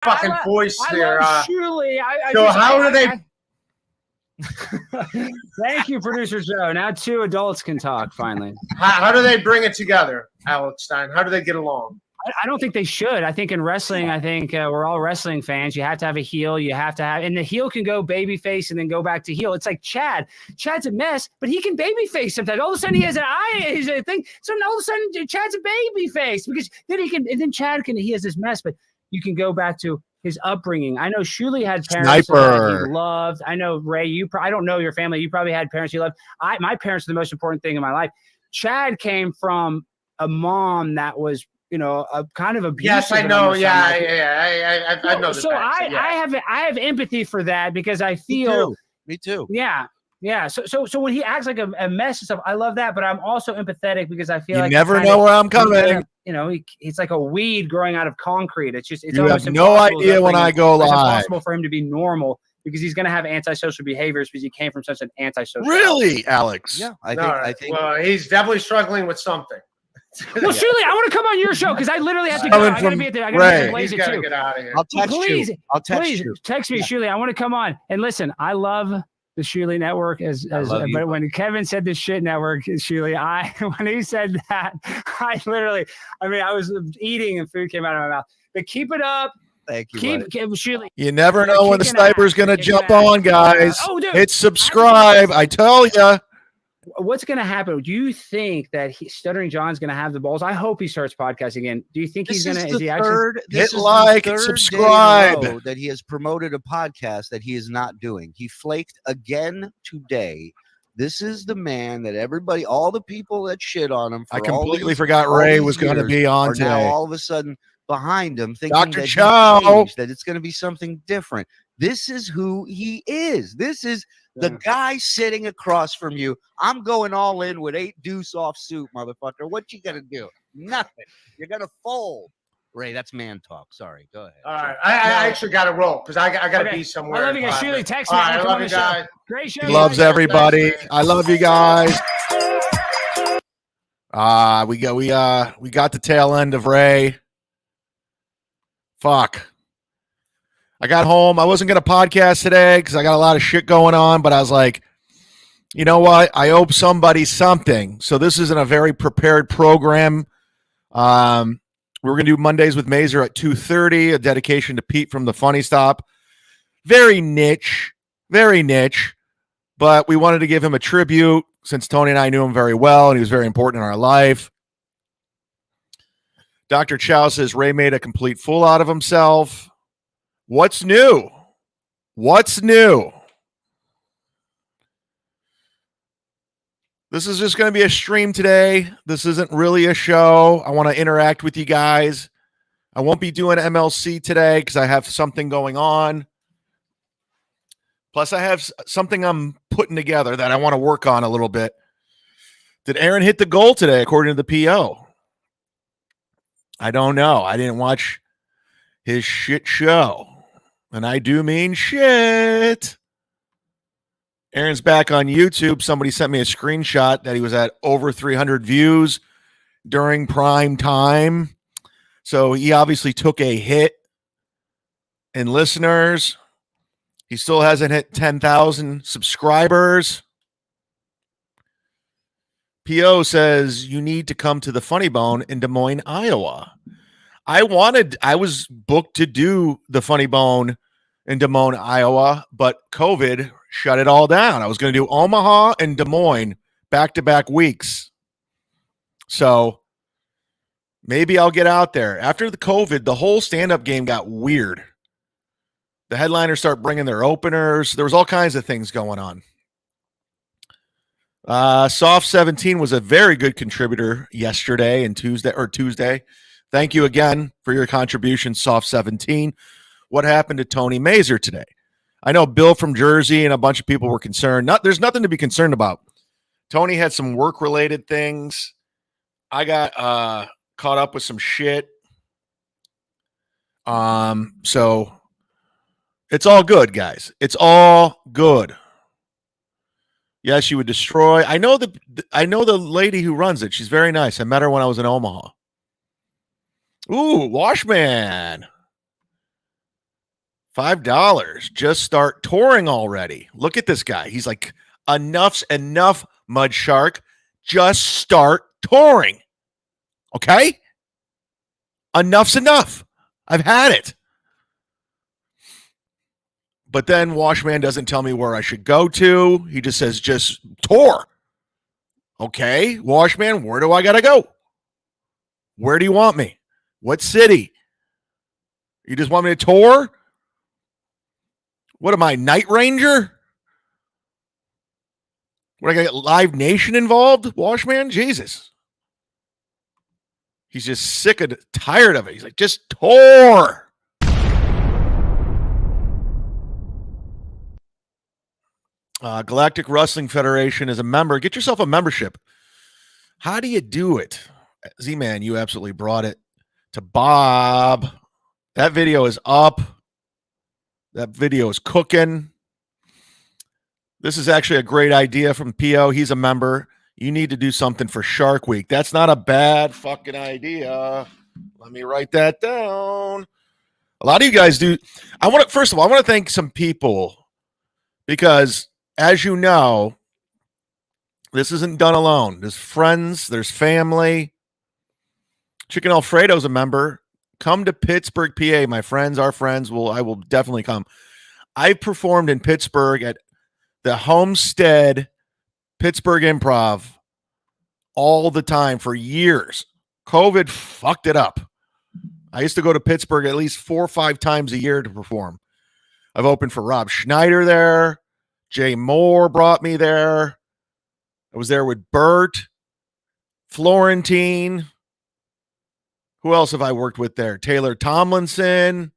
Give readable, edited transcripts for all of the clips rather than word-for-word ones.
fucking voice there. Shuly. So how do they? Thank you, producer Joe. Now 2 adults can talk finally. How do they bring it together, Alex Stein? How do they get along? I don't think they should. I think in wrestling, we're all wrestling fans. You have to have a heel. You have to have, and the heel can go babyface and then go back to heel. It's like Chad. Chad's a mess, but he can babyface sometimes. All of a sudden, he has an eye thing. So all of a sudden, Chad's a babyface because then he has this mess, but you can go back to his upbringing. I know Shuly had parents that he loved. I know Ray, I don't know your family. You probably had parents you loved. My parents are the most important thing in my life. Chad came from a mom that was, a kind of abusive. Yes, I know. Yeah. I know. So I have empathy for that because I feel. Me too. Yeah. Yeah. So when he acts like a mess and stuff, I love that. But I'm also empathetic because I feel you like never know where I'm coming. It's like a weed growing out of concrete. It's you have no idea when I go live. It's impossible for him to be normal because he's going to have antisocial behaviors because he came from such an antisocial. Really, Alex? Yeah, I think. Well, he's definitely struggling with something. Well, Shuly, I want to come on your show because I literally have to go. I got to be at the. I got to be Blaze it too. Get out of here. I'll text you. Please text me, Shuly. I want to come on and listen. I love the Shuly Network but when Kevin said the shit network, Shuly, when he said that, I was eating and food came out of my mouth. But keep it up. Thank you. Keep Shuly. You never know when the sniper's going to jump on, guys. Oh, dude. Hit subscribe. I tell you. What's going to happen? Do you think that Stuttering John's going to have the balls? I hope he starts podcasting again. Do you think he's going to? Hit like and subscribe. That he has promoted a podcast that he is not doing. He flaked again today. This is the man that everybody, all the people that shit on him. I completely forgot Ray was going to be on today. Now all of a sudden behind him, thinking Dr. Chow, that it's going to be something different. This is who he is. This is the guy sitting across from you. I'm going all in with 8 deuce off soup, motherfucker. What you gonna do? Nothing. You're gonna fold. Ray, that's man talk. Sorry. Go ahead. All right. I actually got to roll because I got to be somewhere. I love you guys. Shuly, text me. All right, I love you guys. Great show. He loves everybody. I love you guys. We got the tail end of Ray. Fuck. I got home. I wasn't going to podcast today because I got a lot of shit going on, but I was like, you know what? I owe somebody something. So this isn't a very prepared program. We're going to do Mondays with Mazer at 2:30, a dedication to Pete from the Funny Stop. Very niche, but we wanted to give him a tribute since Tony and I knew him very well and he was very important in our life. Dr. Chow says Ray made a complete fool out of himself. What's new? This is just going to be a stream today. This isn't really a show. I want to interact with you guys. I won't be doing MLC today because I have something going on. Plus, I have something I'm putting together that I want to work on a little bit. Did Aaron hit the goal today, according to the PO? I don't know. I didn't watch his shit show. And I do mean shit. Aaron's back on YouTube. Somebody sent me a screenshot that he was at over 300 views during prime time. So he obviously took a hit in listeners. He still hasn't hit 10,000 subscribers. PO says you need to come to the Funny Bone in Des Moines, Iowa. I was booked to do the Funny Bone in Des Moines, Iowa, but COVID shut it all down. I was going to do Omaha and Des Moines back-to-back weeks. So maybe I'll get out there. After the COVID, the whole stand-up game got weird. The headliners start bringing their openers. There was all kinds of things going on. Soft 17 was a very good contributor yesterday and Tuesday. Thank you again for your contribution, Soft 17. What happened to Tony Mazer today? I know Bill from Jersey and a bunch of people were concerned. There's nothing to be concerned about. Tony had some work-related things. I got caught up with some shit. So it's all good, guys. It's all good. Yes, you would destroy. I know the lady who runs it. She's very nice. I met her when I was in Omaha. Ooh, Washman. $5. Just start touring already. Look at this guy. He's like, enough's enough, Mud Shark. Just start touring. Okay? Enough's enough. I've had it. But then Washman doesn't tell me where I should go to. He just says, just tour. Okay, Washman, where do I got to go? Where do you want me? What city? You just want me to tour? What am I, Night Ranger? What, I got to get Live Nation involved? Washman? Jesus. He's just sick and tired of it. He's like, just tour. Galactic Wrestling Federation is a member. Get yourself a membership. How do you do it? Z-Man, you absolutely brought it to Bob. That video is up. That video is cooking. This is actually a great idea from PO. He's a member. You need to do something for Shark Week. That's not a bad fucking idea. Let me write that down. A lot of you guys do. First of all, I want to thank some people because, as you know, this isn't done alone. There's friends, there's family. Chicken Alfredo's a member. Come to Pittsburgh, PA. My friends, our friends, I will definitely come. I performed in Pittsburgh at the Homestead Pittsburgh Improv all the time for years. COVID fucked it up. I used to go to Pittsburgh at least 4 or 5 times a year to perform. I've opened for Rob Schneider there. Jay Moore brought me there. I was there with Bert, Florentine. Who else have I worked with there? Taylor Tomlinson.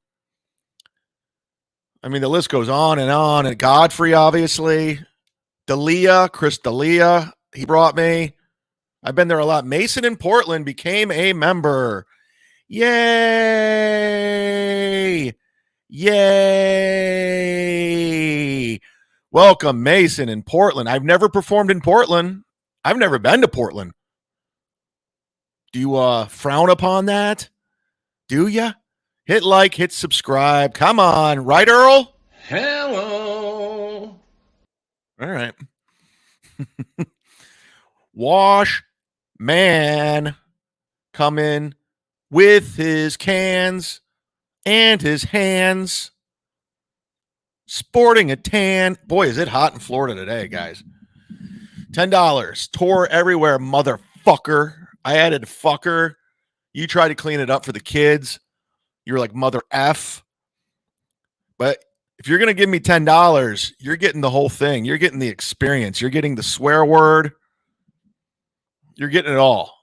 I mean, the list goes on. And Godfrey, obviously. Chris D'Elia, he brought me. I've been there a lot. Mason in Portland became a member. Yay! Yay! Welcome, Mason in Portland. I've never performed in Portland. I've never been to Portland. Do you frown upon that? Do ya? Hit like, hit subscribe. Come on. Right, Earl? Hello. All right. Wash man come in with his cans and his hands, sporting a tan. Boy, is it hot in Florida today, guys. $10. Tour everywhere, motherfucker. I added fucker. You tried to clean it up for the kids. You're like mother F. But if you're going to give me $10, you're getting the whole thing. You're getting the experience. You're getting the swear word. You're getting it all.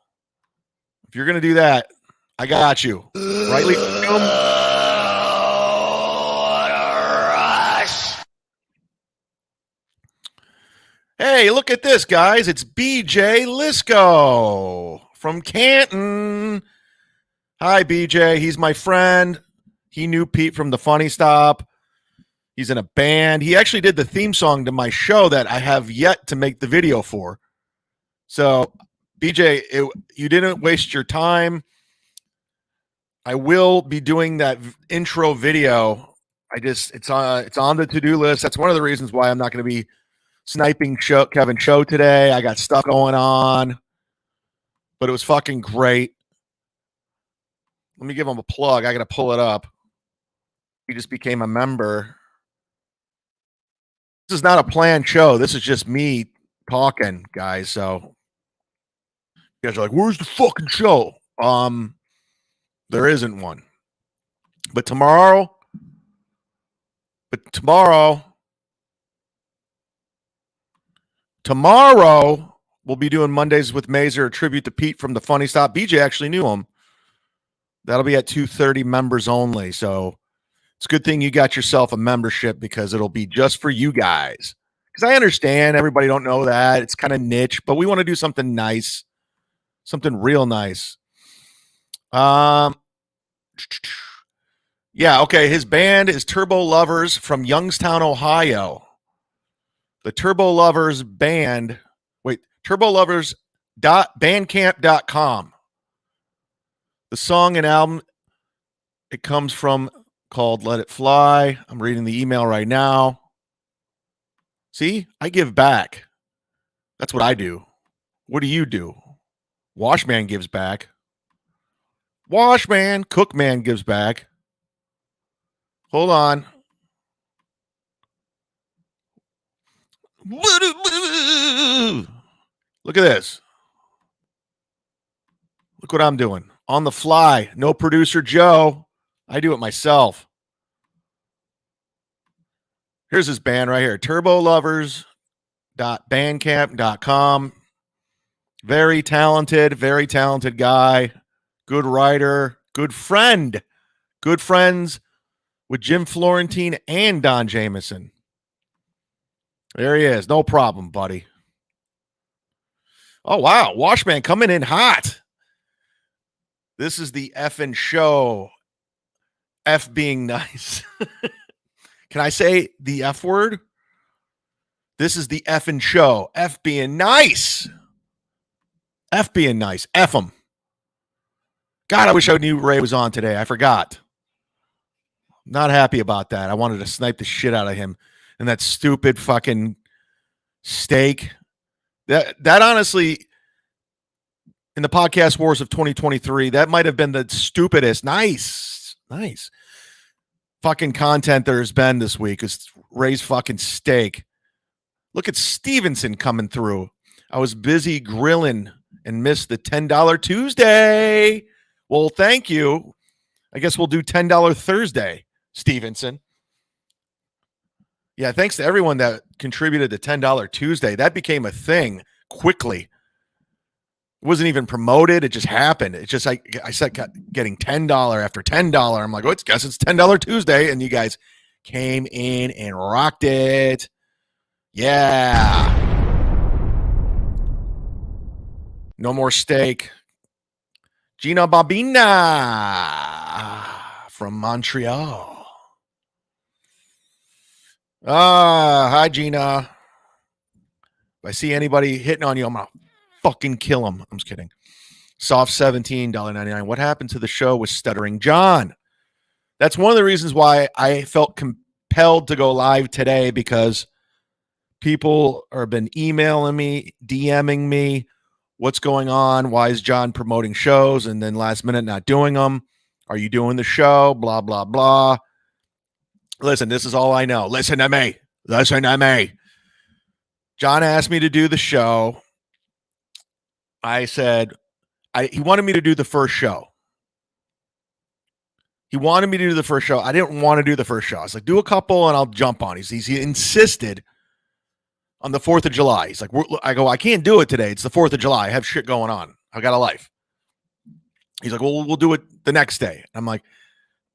If you're going to do that, I got you. Right, Lee? Hey, look at this, guys. It's BJ Lisco from Canton. Hi, BJ. He's my friend. He knew Pete from the Funny Stop. He's in a band. He actually did the theme song to my show that I have yet to make the video for. So, BJ, you didn't waste your time. I will be doing that intro video. It's on the to-do list. That's one of the reasons why I'm not going to be sniping Kevin show today. I got stuff going on, but it was fucking great. Let me give him a plug. I got to pull it up. He just became a member. This is not a planned show. This is just me talking, guys. So you guys are like, where's the fucking show? There isn't one. But tomorrow we'll be doing Mondays with Mazer, a tribute to Pete from the Funny Stop. BJ actually knew him. That'll be at 2:30, members only. So it's a good thing you got yourself a membership because it'll be just for you guys. Because I understand everybody don't know that. It's kind of niche, but we want to do something nice, something real nice. Yeah, okay. His band is Turbo Lovers from Youngstown, Ohio. The Turbo Lovers band. Wait, turbolovers.bandcamp.com. The song and album, it comes from called Let It Fly. I'm reading the email right now. See, I give back. That's what I do. What do you do? Washman gives back. Washman, Cookman gives back. Hold on. Look at this. Look what I'm doing. On the fly. No producer Joe. I do it myself. Here's his band right here. turbolovers.bandcamp.com. Very talented guy. Good writer. Good friend. Good friends with Jim Florentine and Don Jameson. There he is. No problem, buddy. Oh, wow. Washman coming in hot. This is the effing show. F being nice. Can I say the F word? This is the effing show. F being nice. F being nice. F him. God, I wish I knew Ray was on today. I forgot. Not happy about that. I wanted to snipe the shit out of him. And that stupid fucking steak. That honestly, in the podcast wars of 2023, that might have been the stupidest. Nice fucking content there's been this week is Ray's fucking steak. Look at Stevenson coming through. I was busy grilling and missed the $10 Tuesday. Well, thank you. I guess we'll do $10 Thursday, Stevenson. Yeah, thanks to everyone that contributed to $10 Tuesday. That became a thing quickly. It wasn't even promoted. It just happened. It's just like I said, getting $10 after $10. I'm like, oh, guess it's $10 Tuesday. And you guys came in and rocked it. Yeah. No more steak. Gina Babina from Montreal. Hi, Gina. If I see anybody hitting on you, I'm going to fucking kill them. I'm just kidding. Soft $17.99. What happened to the show with Stuttering John? That's one of the reasons why I felt compelled to go live today, because people have been emailing me, DMing me, what's going on? Why is John promoting shows and then last minute not doing them? Are you doing the show? Blah, blah, blah. Listen, this is all I know. Listen to me. John asked me to do the show. I said, he wanted me to do the first show. I didn't want to do the first show. I was like, do a couple and I'll jump on. He insisted on the 4th of July. He's like, I go, I can't do it today. It's the 4th of July. I have shit going on. I got a life. He's like, well, we'll do it the next day. I'm like,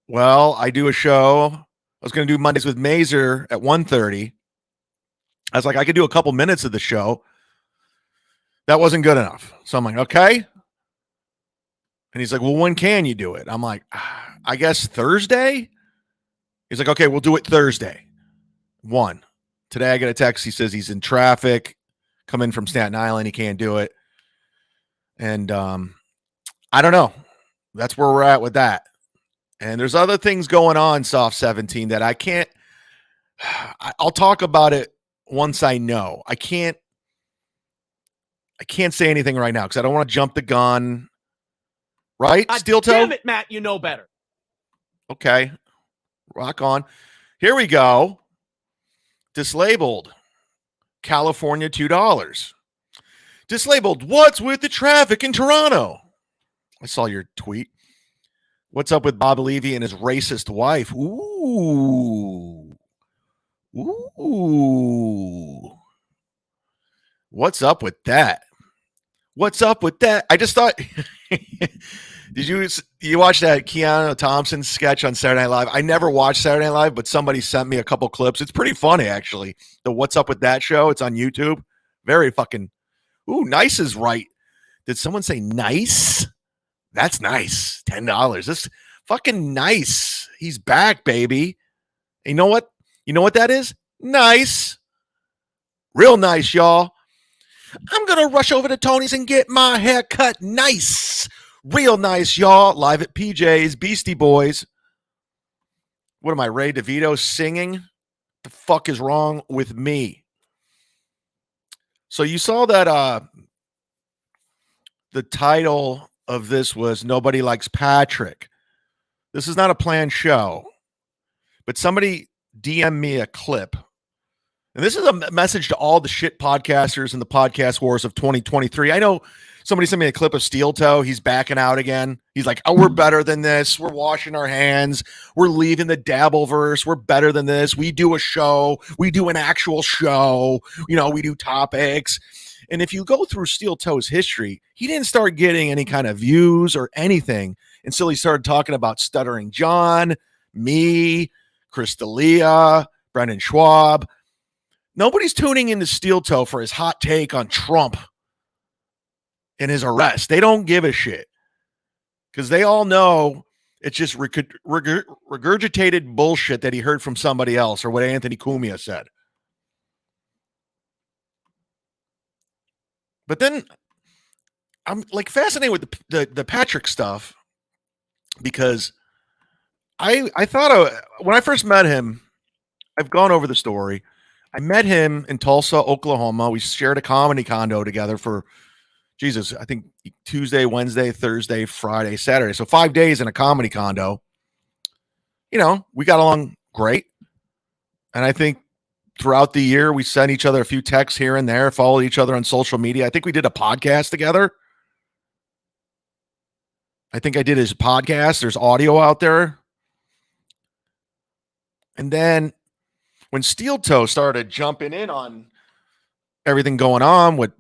well, I do a show. I was going to do Mondays with Mazer at 1:30. I was like, I could do a couple minutes of the show. That wasn't good enough. So I'm like, okay. And he's like, well, when can you do it? I'm like, I guess Thursday. He's like, okay, we'll do it Thursday. 1. Today I get a text. He says he's in traffic, coming from Staten Island. He can't do it. And I don't know. That's where we're at with that. And there's other things going on, Soft 17, that I can't. I'll talk about it once I know. I can't say anything right now because I don't want to jump the gun. Right? Steel Toe? Damn it, Matt, you know better. Okay. Rock on. Here we go. Dislabeled. California, $2. Dislabeled. What's with the traffic in Toronto? I saw your tweet. What's up with Bob Levy and his racist wife? Ooh. What's up with that? I just thought, did you watch that Keanu Thompson sketch on Saturday Night Live? I never watched Saturday Night Live, but somebody sent me a couple clips. It's pretty funny, actually. The What's Up With That show. It's on YouTube. Very fucking, nice is right. Did someone say nice? That's nice. $10. That's fucking nice. He's back, baby. And you know what? You know what that is? Nice. Real nice, y'all. I'm going to rush over to Tony's and get my hair cut nice. Real nice, y'all. Live at PJ's, Beastie Boys. What am I, Ray DeVito singing? The fuck is wrong with me? So you saw that the title of this was Nobody Likes Patrick. This is not a planned show, but somebody DM me a clip. And this is a message to all the shit podcasters in the podcast wars of 2023. I know somebody sent me a clip of Steel Toe. He's backing out again. He's like, oh, we're better than this. We're washing our hands. We're leaving the Dabbleverse. We're better than this. We do a show. We do an actual show. You know, we do topics. And if you go through Steel Toe's history, he didn't start getting any kind of views or anything until he started talking about Stuttering John, me, Chris D'Elia, Brendan Schwab. Nobody's tuning into Steel Toe for his hot take on Trump and his arrest. They don't give a shit because they all know it's just regurgitated bullshit that he heard from somebody else or what Anthony Cumia said. But then I'm like fascinated with the Patrick stuff because I thought when I first met him, I've gone over the story. I met him in Tulsa, Oklahoma. We shared a comedy condo together for, Jesus, I think Tuesday, Wednesday, Thursday, Friday, Saturday. So 5 days in a comedy condo. You know, we got along great. And I think throughout the year, we sent each other a few texts here and there, followed each other on social media. I think we did a podcast together. I think I did his podcast. There's audio out there. And then when Steel Toe started jumping in on everything going on, what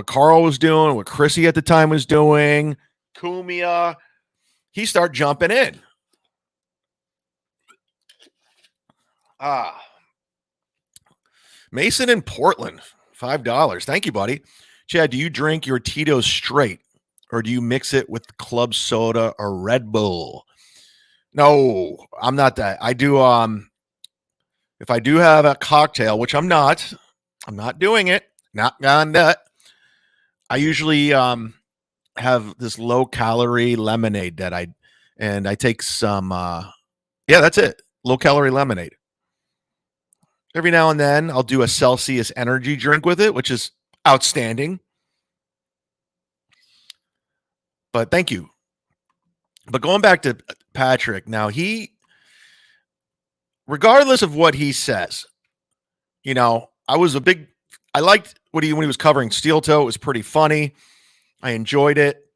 Carl was doing, what Chrissy at the time was doing, Cumia, he started jumping in. Mason in Portland, $5. Thank you, buddy. Chad, do you drink your Titos straight or do you mix it with club soda or Red Bull? No, I'm not that. I do if I do have a cocktail, which I'm not doing it, not gone nut. I usually have this low calorie lemonade that I take some that's it. Low calorie lemonade. Every now and then I'll do a Celsius energy drink with it, which is outstanding. But thank you. But going back to Patrick, now regardless of what he says, you know, I liked when he was covering Steel Toe. It was pretty funny. I enjoyed it.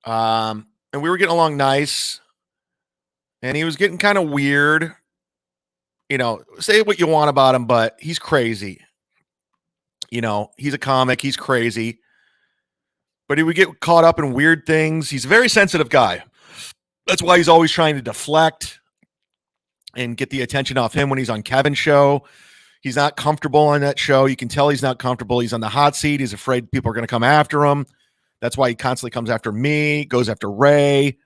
And we were getting along nice. And he was getting kind of weird. You know, say what you want about him, but he's crazy. You know, he's a comic. He's crazy. But he would get caught up in weird things. He's a very sensitive guy. That's why he's always trying to deflect and get the attention off him when he's on Kevin's show. He's not comfortable on that show. You can tell he's not comfortable. He's on the hot seat. He's afraid people are going to come after him. That's why he constantly comes after me, goes after Ray.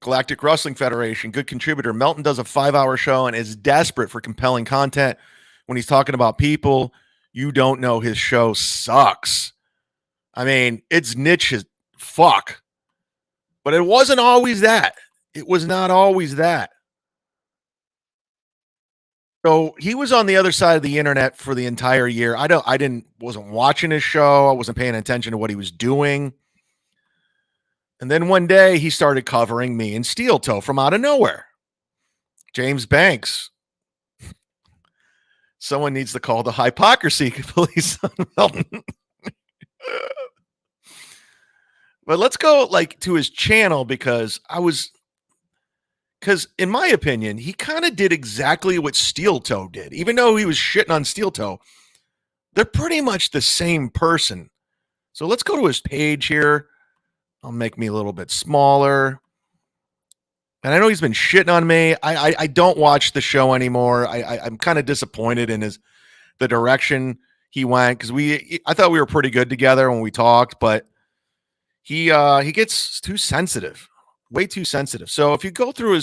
Galactic Wrestling Federation, good contributor. Melton does a 5-hour show and is desperate for compelling content. When he's talking about people, you don't know his show sucks. I mean, it's niche as fuck. But it wasn't always that. It was not always that. So he was on the other side of the internet for the entire year. Wasn't watching his show. I wasn't paying attention to what he was doing. And then one day he started covering me and Steel Toe from out of nowhere. James Banks. Someone needs to call the hypocrisy police on Melton. But let's go to his channel because in my opinion, he kind of did exactly what Steel Toe did. Even though he was shitting on Steel Toe, they're pretty much the same person. So let's go to his page here. I'll make me a little bit smaller. And I know he's been shitting on me. I don't watch the show anymore. I'm kind of disappointed in the direction he went because I thought we were pretty good together when we talked, but he gets too sensitive, way too sensitive. So if you go through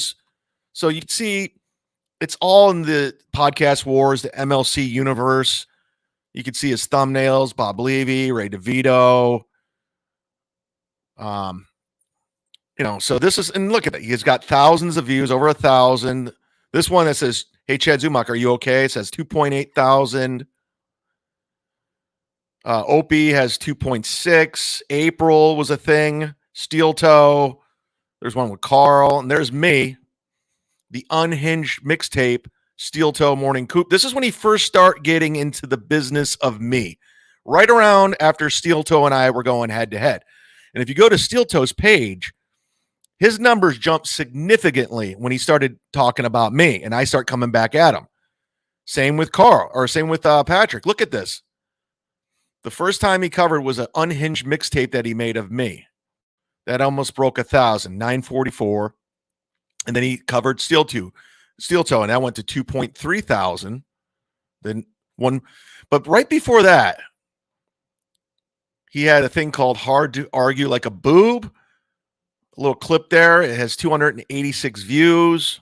so you can see it's all in the podcast wars, the MLC universe. You can see his thumbnails: Bob Levy, Ray DeVito, So this is, and look at it. He's got thousands of views, over 1,000. This one that says, "Hey, Chad Zumock, are you okay?" It says 2.8 thousand. Opie has 2.6. April was a thing. Steel Toe. There's one with Carl. And there's me, the unhinged mixtape, Steel Toe Morning Coop. This is when he first started getting into the business of me. Right around after Steel Toe and I were going head to head. And if you go to Steel Toe's page, his numbers jumped significantly when he started talking about me, and I start coming back at him. Same with Carl, or same with Patrick. Look at this. The first time he covered was an unhinged mixtape that he made of me. That almost broke 1,000, 944. And then he covered Steel Toe, and that went to 2.3 thousand. Then one, but right before that, he had a thing called Hard to Argue Like a Boob. A little clip there. It has 286 views.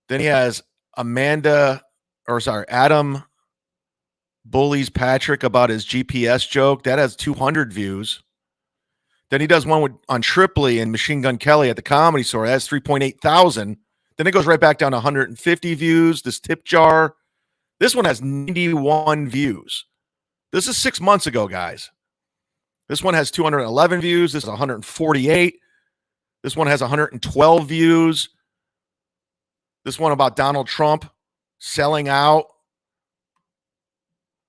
Then he has Adam bullies Patrick about his GPS joke. That has 200 views. Then he does one on Tripoli and Machine Gun Kelly at the Comedy Store. That has 3.8 thousand. Then it goes right back down to 150 views. This tip jar. This one has 91 views. This is 6 months ago, guys. This one has 211 views. This is 148. This one has 112 views. This one about Donald Trump selling out.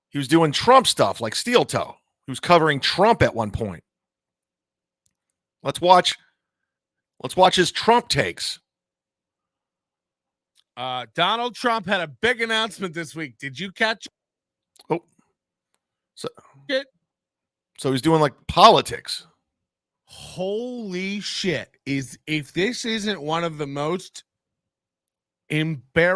He was doing Trump stuff like Steel Toe. He was covering Trump at one point. Let's watch his Trump takes. Donald Trump had a big announcement this week. Did you catch it? Oh. So he's doing like politics. Holy shit. If this isn't one of the most embarrassing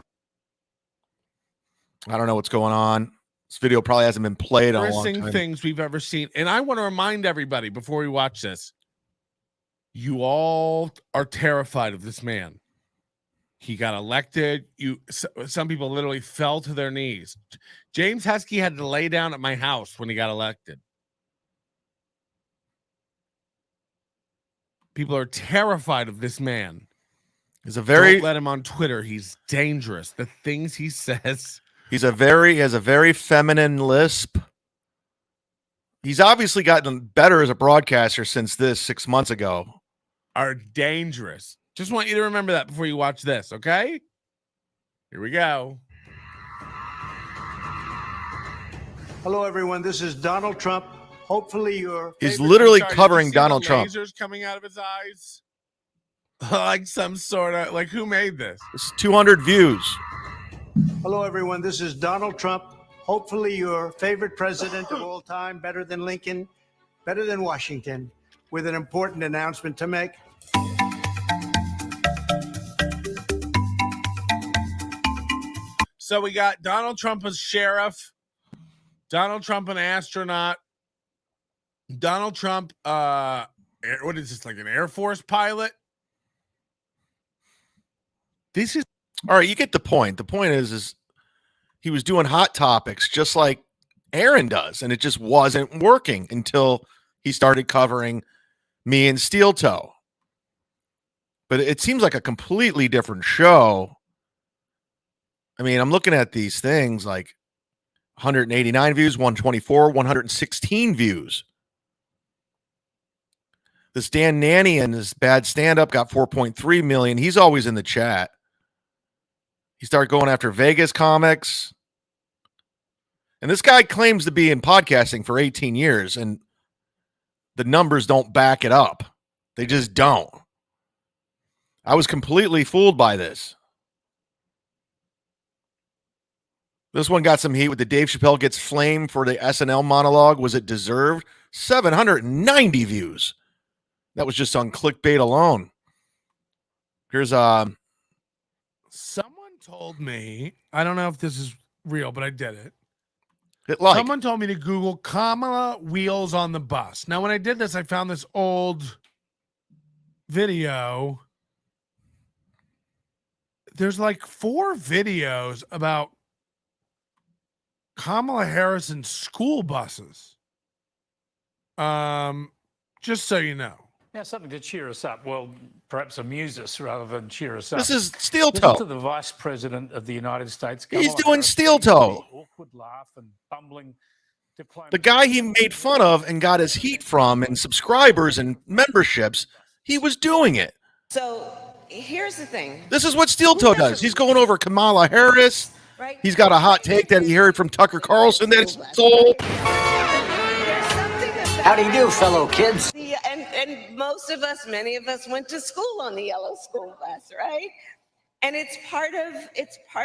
I don't know what's going on. This video probably hasn't been played in a long time. things we've ever seen. And I want to remind everybody before we watch this, you all are terrified of this man. He got elected. Some people literally fell to their knees. James Heskey had to lay down at my house when he got elected. People are terrified of this man. Don't let him on Twitter. He's dangerous. The things he says. He has a very feminine lisp. He's obviously gotten better as a broadcaster since this 6 months ago. Are dangerous. Just want you to remember that before you watch this, okay? Here we go. Hello, everyone. This is Donald Trump. Hopefully He's literally covering Donald Trump. Lasers coming out of his eyes. Like some sort of, like, who made this? It's 200 views. Hello, everyone. This is Donald Trump. Hopefully your favorite president of all time, better than Lincoln, better than Washington, with an important announcement to make. So we got Donald Trump as sheriff, Donald Trump an astronaut, Donald Trump, what is this, like an Air Force pilot? This is all right. You get the point. The point is he was doing hot topics just like Aaron does, and it just wasn't working until he started covering me and Steel Toe. But it seems like a completely different show. I mean, I'm looking at these things like 189 views, 124, 116 views. This Dan Nanian, this bad stand-up, got 4.3 million. He's always in the chat. He started going after Vegas comics. And this guy claims to be in podcasting for 18 years, and the numbers don't back it up. They just don't. I was completely fooled by this. This one got some heat with the Dave Chappelle gets flamed for the SNL monologue. Was it deserved? 790 views. That was just on clickbait alone. Here's someone told me, I don't know if this is real, but I did it. Someone told me to Google Kamala wheels on the bus. Now, when I did this, I found this old video. There's like 4 videos about Kamala Harris and school buses. Just so you know. Now, something to cheer us up. Well, perhaps amuse us rather than cheer us up. This is steel Listen to toe. the Vice President of the United States. He's Kamala doing Harris, steel giving toe. the awkward laugh and bumbling diplomacy. The guy he made fun of and got his heat from and subscribers and memberships, he was doing it. So here's the thing, This is what steel toe does. He's going over Kamala Harris. right? He's got a hot take that he heard from Tucker Carlson that he stole. There's something about How do you do, fellow kids? and most of us, many of us went to school on the yellow school bus, right? And it's part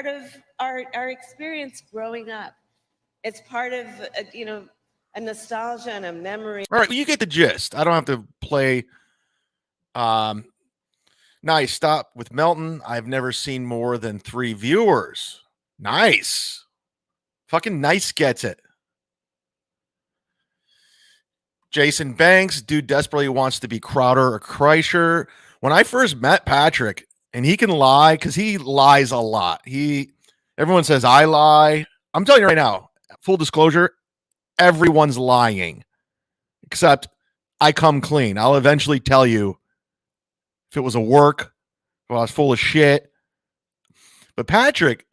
of our experience growing up. It's part of a nostalgia and a memory. All right, well, you get the gist. I don't have to play. Nice stop with Melton. I've never seen more than 3 viewers. Nice. Fucking nice gets it. Jason Banks, dude desperately wants to be Crowder or Kreischer. When I first met Patrick, and he can lie because he lies a lot. Everyone says I lie. I'm telling you right now, full disclosure, everyone's lying. Except I come clean. I'll eventually tell you if it was a work, if I was full of shit. But Patrick,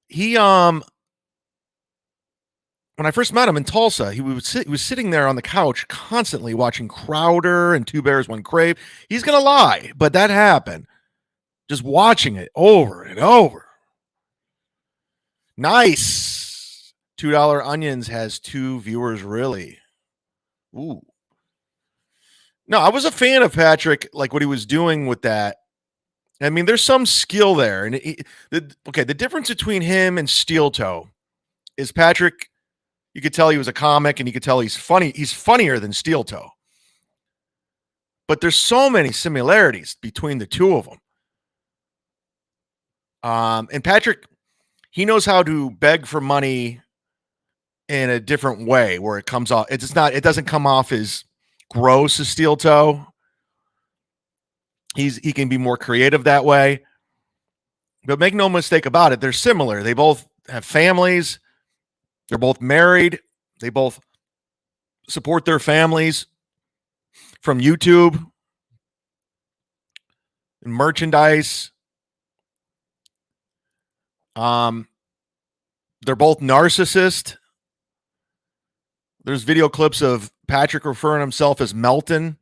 he when I first met him in Tulsa, he was sitting there on the couch constantly watching Crowder and Two Bears One Crave. He's gonna lie, but that happened. Just watching it over and over. Nice. $2 Onions has 2 viewers, really. Ooh. No, I was a fan of Patrick, like what he was doing with that. I mean, there's some skill there. And the difference between him and Steel Toe is Patrick, you could tell he was a comic and you could tell he's funny. He's funnier than Steel Toe. But there's so many similarities between the two of them. And Patrick, he knows how to beg for money in a different way where it comes off. It doesn't come off as gross as Steel Toe. He can be more creative that way. But make no mistake about it, they're similar. They both have families. They're both married. They both support their families from YouTube and merchandise. They're both narcissists. There's video clips of Patrick referring himself as Melton.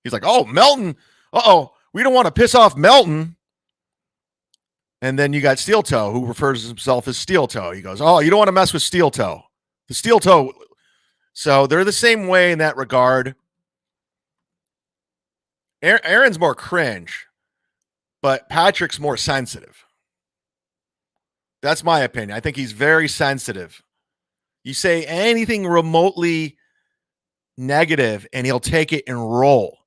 He's like, "Oh, Melton. Uh-oh, we don't want to piss off Melton." And then you got Steel Toe, who refers to himself as Steel Toe. He goes, "Oh, you don't want to mess with Steel Toe." The Steel Toe. So they're the same way in that regard. Aaron's more cringe, but Patrick's more sensitive. That's my opinion. I think he's very sensitive. You say anything remotely negative, and he'll take it and roll.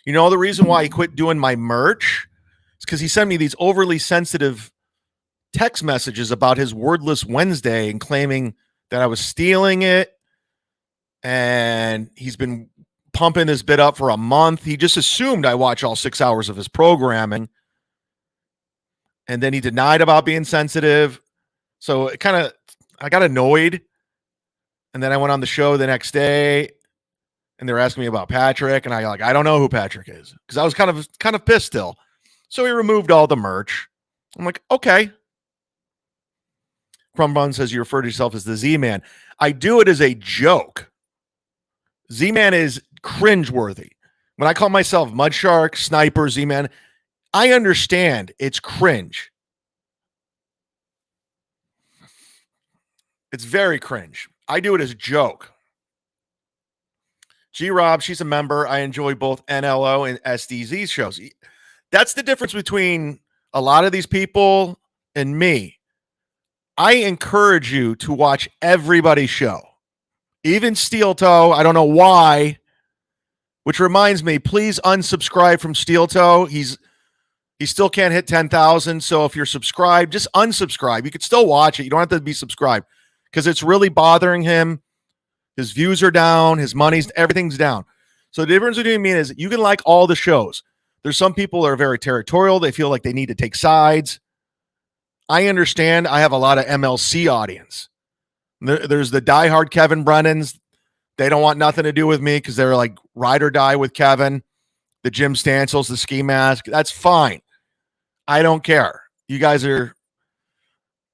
You know the reason why he quit doing my merch? It's because he sent me these overly sensitive text messages about his Wordless Wednesday and claiming that I was stealing it. And he's been pumping this bit up for a month. He just assumed I watch all 6 hours of his programming. And then he denied about being sensitive. So I got annoyed. And then I went on the show the next day and they were asking me about Patrick. And I don't know who Patrick is because I was kind of pissed still. So he removed all the merch. I'm like, okay. Crumbun says you refer to yourself as the Z-Man. I do it as a joke. Z-Man is cringeworthy. When I call myself Mud Shark, Sniper, Z-Man, I understand it's cringe. It's very cringe. I do it as a joke. G-Rob, she's a member. I enjoy both NLO and SDZ shows. That's the difference between a lot of these people and me. I encourage you to watch everybody's show. Even Steel Toe. I don't know why. Which reminds me, please unsubscribe from Steel Toe. He still can't hit 10,000. So if you're subscribed, just unsubscribe. You could still watch it. You don't have to be subscribed because it's really bothering him. His views are down. His everything's down. So the difference between me is you can like all the shows. There's some people that are very territorial. They feel like they need to take sides. I understand. I have a lot of MLC audience. There's the diehard Kevin Brennans. They don't want nothing to do with me because they're like ride or die with Kevin, the Jim Stancils, the ski mask. That's fine. I don't care. You guys are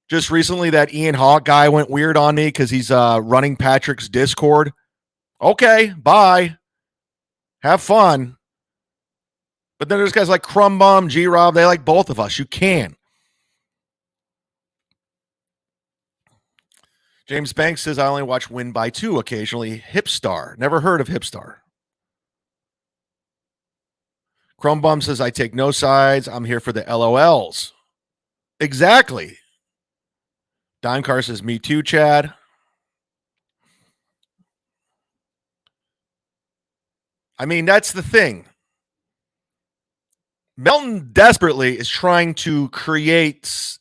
just recently that Ian Hawk guy went weird on me because he's running Patrick's Discord. Okay, bye. Have fun. But then there's guys like Crumbum, G-Rob. They like both of us. You can. James Banks says, I only watch Win by 2 occasionally. Hipstar. Never heard of Hipstar. Crumbum says, I take no sides. I'm here for the LOLs. Exactly. Dimekar says, me too, Chad. I mean, that's the thing. Melton desperately is trying to create.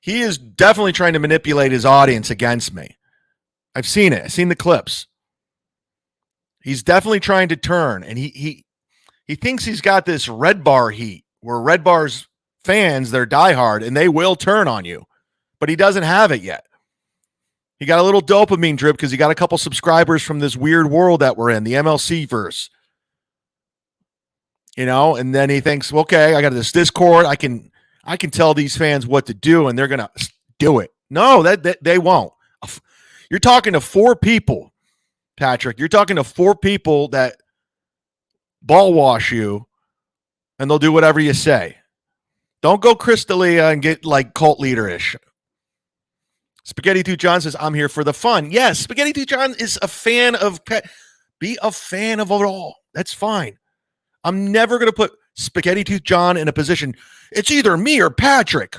He is definitely trying to manipulate his audience against me. I've seen it. I've seen the clips. He's definitely trying to turn, and he thinks he's got this Red Bar heat where Red Bar's fans, they're diehard, and they will turn on you. But he doesn't have it yet. He got a little dopamine drip because he got a couple subscribers from this weird world that we're in, the MLC verse. You know, and then he thinks, okay, I got this Discord. I can tell these fans what to do, and they're gonna do it. No, that they won't. You're talking to 4 people, Patrick. You're talking to 4 people that ball wash you, and they'll do whatever you say. Don't go Chris D'Elia and get like cult leader-ish. Spaghetti 2 John says, I'm here for the fun. Yes, Spaghetti 2 John is a fan of be a fan of it all. That's fine. I'm never going to put Spaghetti Tooth John in a position. It's either me or Patrick.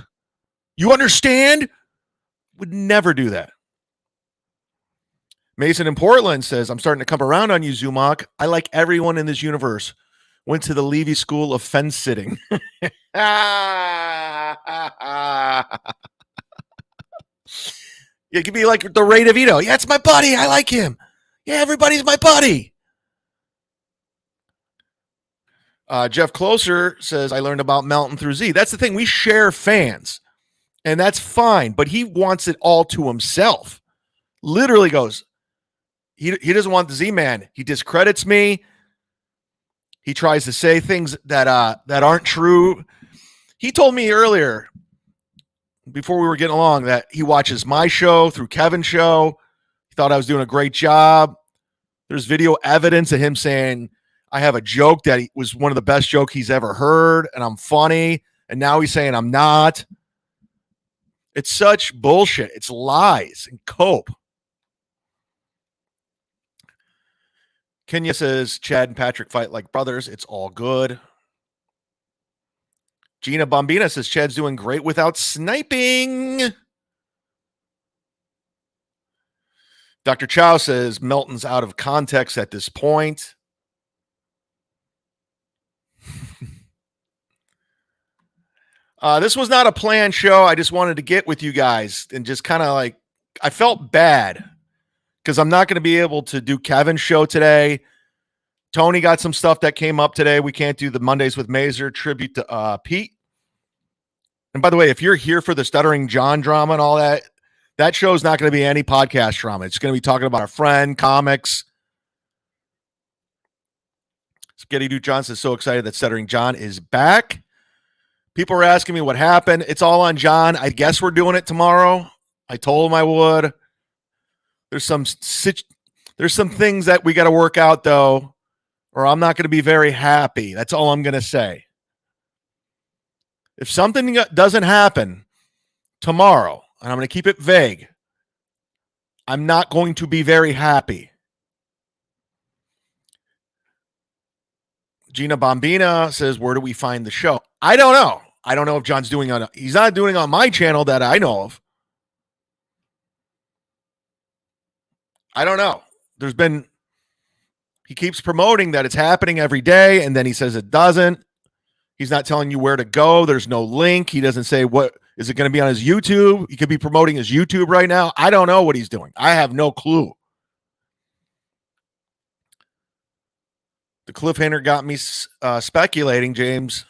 You understand? Would never do that. Mason in Portland says, I'm starting to come around on you, Zumock. I like everyone in this universe. Went to the Levy School of Fence Sitting. It could be like the Ray DeVito. Yeah, it's my buddy. I like him. Yeah, everybody's my buddy. Jeff Closer says, I learned about Melton through Z. That's the thing. We share fans, and that's fine, but he wants it all to himself. Literally goes, he doesn't want the Z-Man. He discredits me. He tries to say things that aren't true. He told me earlier, before we were getting along, that he watches my show through Kevin's show. He thought I was doing a great job. There's video evidence of him saying, I have a joke that was one of the best jokes he's ever heard, and I'm funny, and now he's saying I'm not. It's such bullshit. It's lies and cope. Kenya says, Chad and Patrick fight like brothers. It's all good. Gina Bombina says, Chad's doing great without sniping. Dr. Chow says, Melton's out of context at this point. This was not a planned show. I just wanted to get with you guys and just kind of like, I felt bad because I'm not going to be able to do Kevin's show today. Tony got some stuff that came up today. We can't do the Mondays with Mazer tribute to Pete. And by the way, if you're here for the Stuttering John drama and all that, that show is not going to be any podcast drama. It's going to be talking about our friend, comics. Spaghetti Dude Johnson is so excited that Stuttering John is back. People are asking me what happened. It's all on John. I guess we're doing it tomorrow. I told him I would. There's some things that we got to work out, though, or I'm not going to be very happy. That's all I'm going to say. If something doesn't happen tomorrow, and I'm going to keep it vague, I'm not going to be very happy. Gina Bombina says, where do we find the show? I don't know. I don't know if John's doing he's not doing it on my channel that I know of. I don't know. He keeps promoting that it's happening every day, and then he says it doesn't. He's not telling you where to go. There's no link. He doesn't say what is it going to be on his YouTube. He could be promoting his YouTube right now. I don't know what he's doing. I have no clue. The cliffhanger got me speculating, James.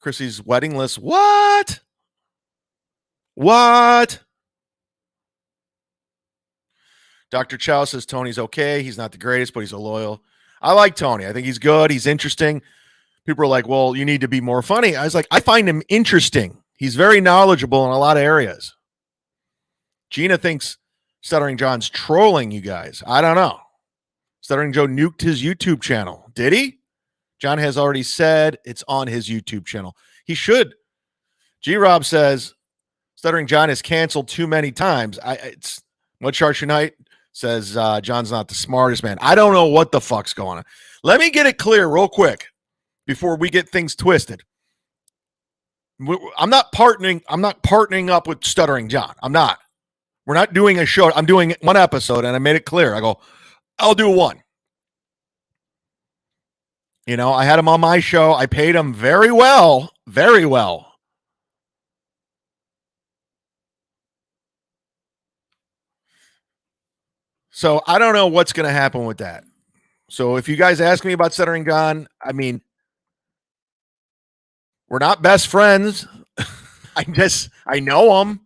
Chrissy's wedding list. What? Dr. Chow says Tony's okay. He's not the greatest, but he's a loyal. I like Tony. I think he's good. He's interesting. People are like, well, you need to be more funny. I was like, I find him interesting. He's very knowledgeable in a lot of areas. Gina thinks Stuttering John's trolling you guys. I don't know. Stuttering Joe nuked his YouTube channel. Did he? John has already said it's on his YouTube channel. He should. G-Rob says Stuttering John is canceled too many times. It's Mudchar Night says John's not the smartest man. I don't know what the fuck's going on. Let me get it clear real quick before we get things twisted. I'm not partnering up with Stuttering John. I'm not. We're not doing a show. I'm doing one episode, and I made it clear. I go, I'll do one. You know, I had him on my show. I paid him very well, very well. So I don't know what's going to happen with that. So if you guys ask me about Stuttering John, I mean, we're not best friends. I know him.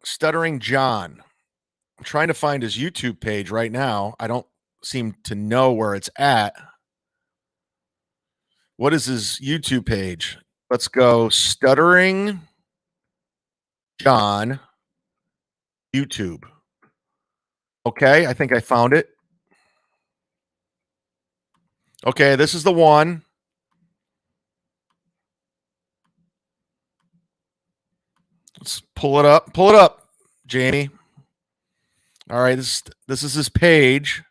Stuttering John. I'm trying to find his YouTube page right now. I don't seem to know where it's at. What is his YouTube page? Let's go Stuttering John YouTube. Okay, I think I found it. Okay, this is the one. Let's pull it up. Pull it up, Jamie. All right, this is his page.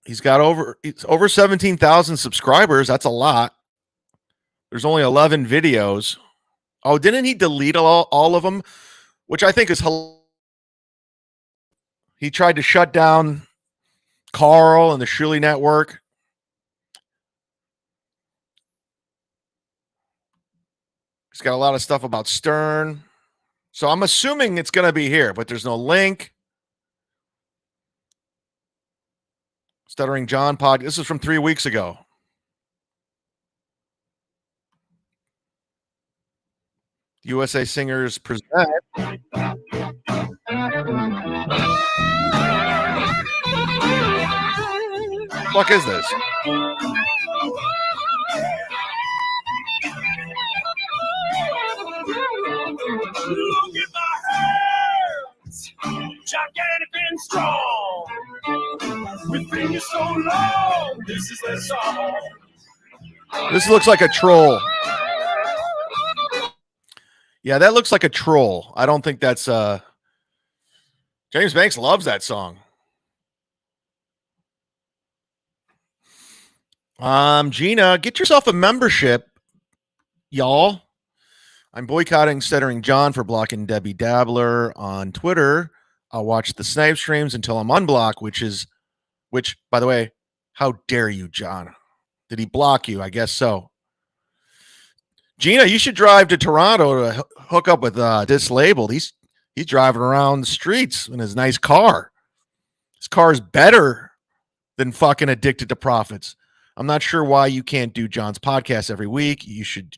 He's got over 17,000 subscribers. That's a lot. There's only 11 videos. Oh, didn't he delete all of them? Which I think is hilarious. He tried to shut down Carl and the Shuly Network. He's got a lot of stuff about Stern. So I'm assuming it's going to be here, but there's no link. Stuttering John podcast. This is from 3 weeks ago. USA Singers present. What is this? Look at my hands, gigantic and strong. With fingers so long, this is their song. This looks like a troll. Yeah, that looks like a troll. I don't think that's James Banks loves that song. Gina, get yourself a membership, y'all. I'm boycotting Stuttering John for blocking Debbie Dabbler on Twitter. I'll watch the snipe streams until I'm unblocked, which, by the way, how dare you, John? Did he block you? I guess so. Gina, you should drive to Toronto to hook up with Dislabeled. He's driving around the streets in his nice car. His car is better than fucking Addicted to Profits. I'm not sure why you can't do John's podcast every week. You should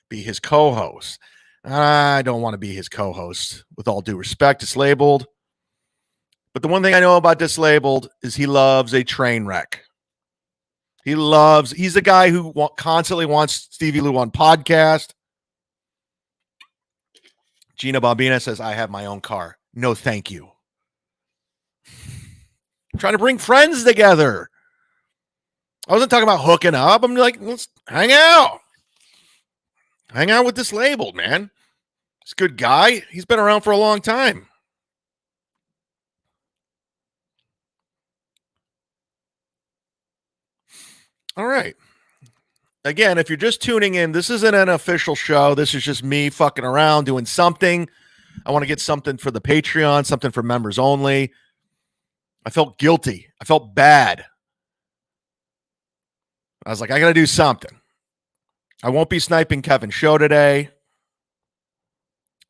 be his co-host. I don't want to be his co-host, with all due respect. Dislabeled. But the one thing I know about Dislabeled is he loves a train wreck. He's the guy who constantly wants Stevie Lou on podcast. Gina Bombina says, I have my own car. No, thank you. I'm trying to bring friends together. I wasn't talking about hooking up. I'm like, let's hang out. Hang out with Dislabeled, man. He's a good guy. He's been around for a long time. All right. Again, if you're just tuning in, this isn't an official show. This is just me fucking around doing something. I want to get something for the Patreon, something for members only. I felt guilty. I felt bad. I was like, I got to do something. I won't be sniping Kevin's show today.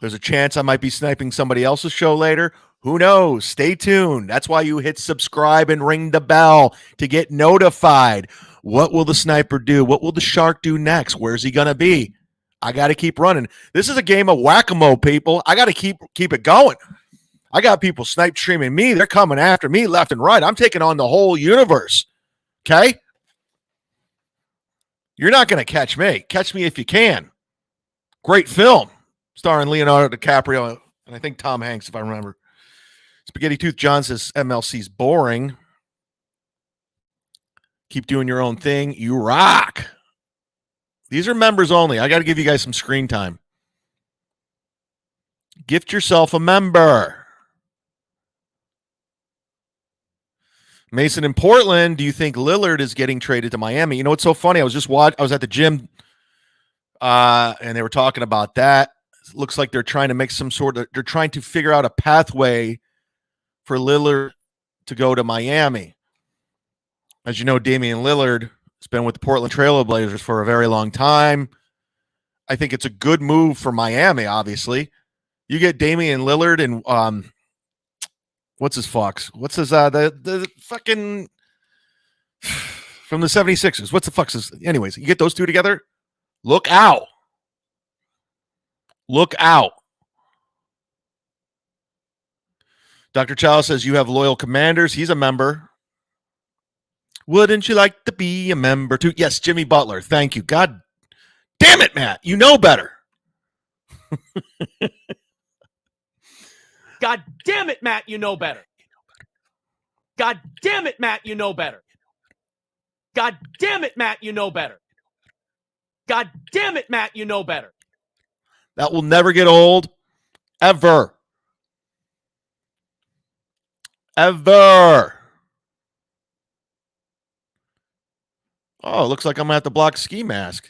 There's a chance I might be sniping somebody else's show later. Who knows? Stay tuned. That's why you hit subscribe and ring the bell to get notified. What will the sniper do? What will the shark do next? Where's he going to be? I got to keep running. This is a game of whack-a-mole, people. I got to keep it going. I got people snipe streaming me. They're coming after me left and right. I'm taking on the whole universe. Okay? You're not going to catch me. Catch me if you can. Great film starring Leonardo DiCaprio and I think Tom Hanks, if I remember. Spaghetti Tooth John says MLC's boring. Keep doing your own thing. You rock. These are members only. I got to give you guys some screen time. Gift yourself a member. Mason in Portland, do you think Lillard is getting traded to Miami? You know what's so funny? I was at the gym and they were talking about that. It looks like they're trying to make they're trying to figure out a pathway for Lillard to go to Miami. As you know, Damian Lillard has been with the Portland Trail Blazers for a very long time. I think it's a good move for Miami, obviously. You get Damian Lillard and what's his Fox? What's his the fucking from the 76ers? What's the fuck's his? Anyways, you get those two together. Look out. Look out. Dr. Chow says you have loyal commanders. He's a member. Wouldn't you like to be a member too? Yes, Jimmy Butler. Thank you. God damn it, Matt. You know better. God damn it, Matt, you know better. God damn it, Matt, you know better. God damn it, Matt, you know better. God damn it, Matt, you know better. That will never get old. Ever. Ever. Oh, it looks like I'm going to have to block Ski Mask.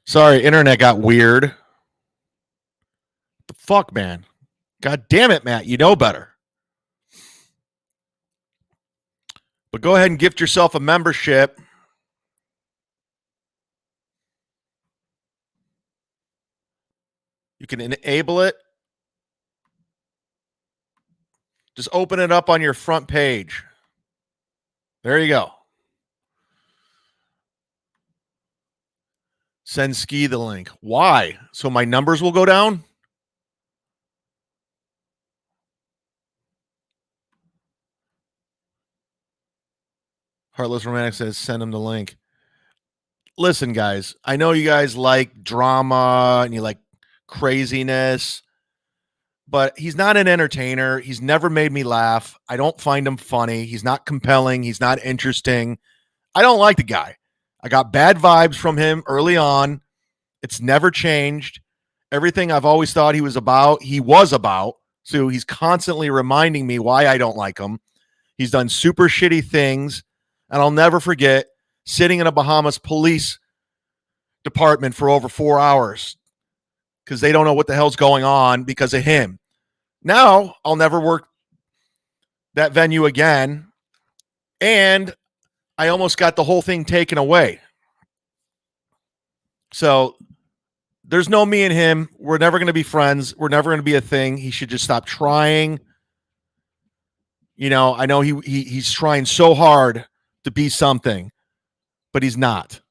Sorry, internet got weird. What the fuck, man? God damn it, Matt. You know better. But go ahead and gift yourself a membership. You can enable it. Just open it up on your front page. There you go. Send Ski the link. Why? So my numbers will go down? Heartless Romantic says send him the link. Listen, guys, I know you guys like drama and you like craziness, but he's not an entertainer. He's never made me laugh. I don't find him funny. He's not compelling. He's not interesting. I don't like the guy. I got bad vibes from him early on. It's never changed. Everything I've always thought he was about. So he's constantly reminding me why I don't like him. He's done super shitty things. And I'll never forget sitting in a Bahamas police department for over 4 hours because they don't know what the hell's going on because of him. Now I'll never work that venue again. And I almost got the whole thing taken away. So there's no me and him. We're never going to be friends. We're never going to be a thing. He should just stop trying. You know, I know he's trying so hard to be something, but he's not.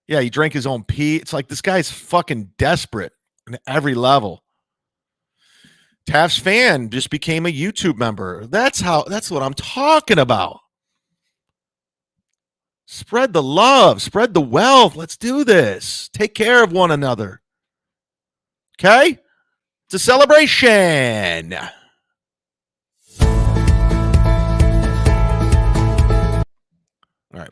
Yeah, he drank his own pee. It's like this guy's fucking desperate on every level. Taft's fan just became a YouTube member. That's what I'm talking about. Spread the love, spread the wealth. Let's do this. Take care of one another. Okay? It's a celebration. All right.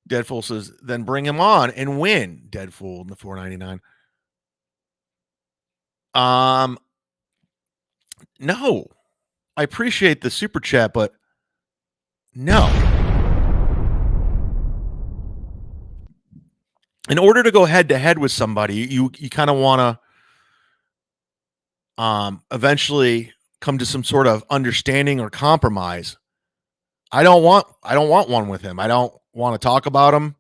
Deadpool says, then bring him on and win. Deadpool in the $4.99. No. I appreciate the super chat, but no. In order to go head to head with somebody, you kind of want to eventually come to some sort of understanding or compromise. I don't want one with him. I don't want to talk about him.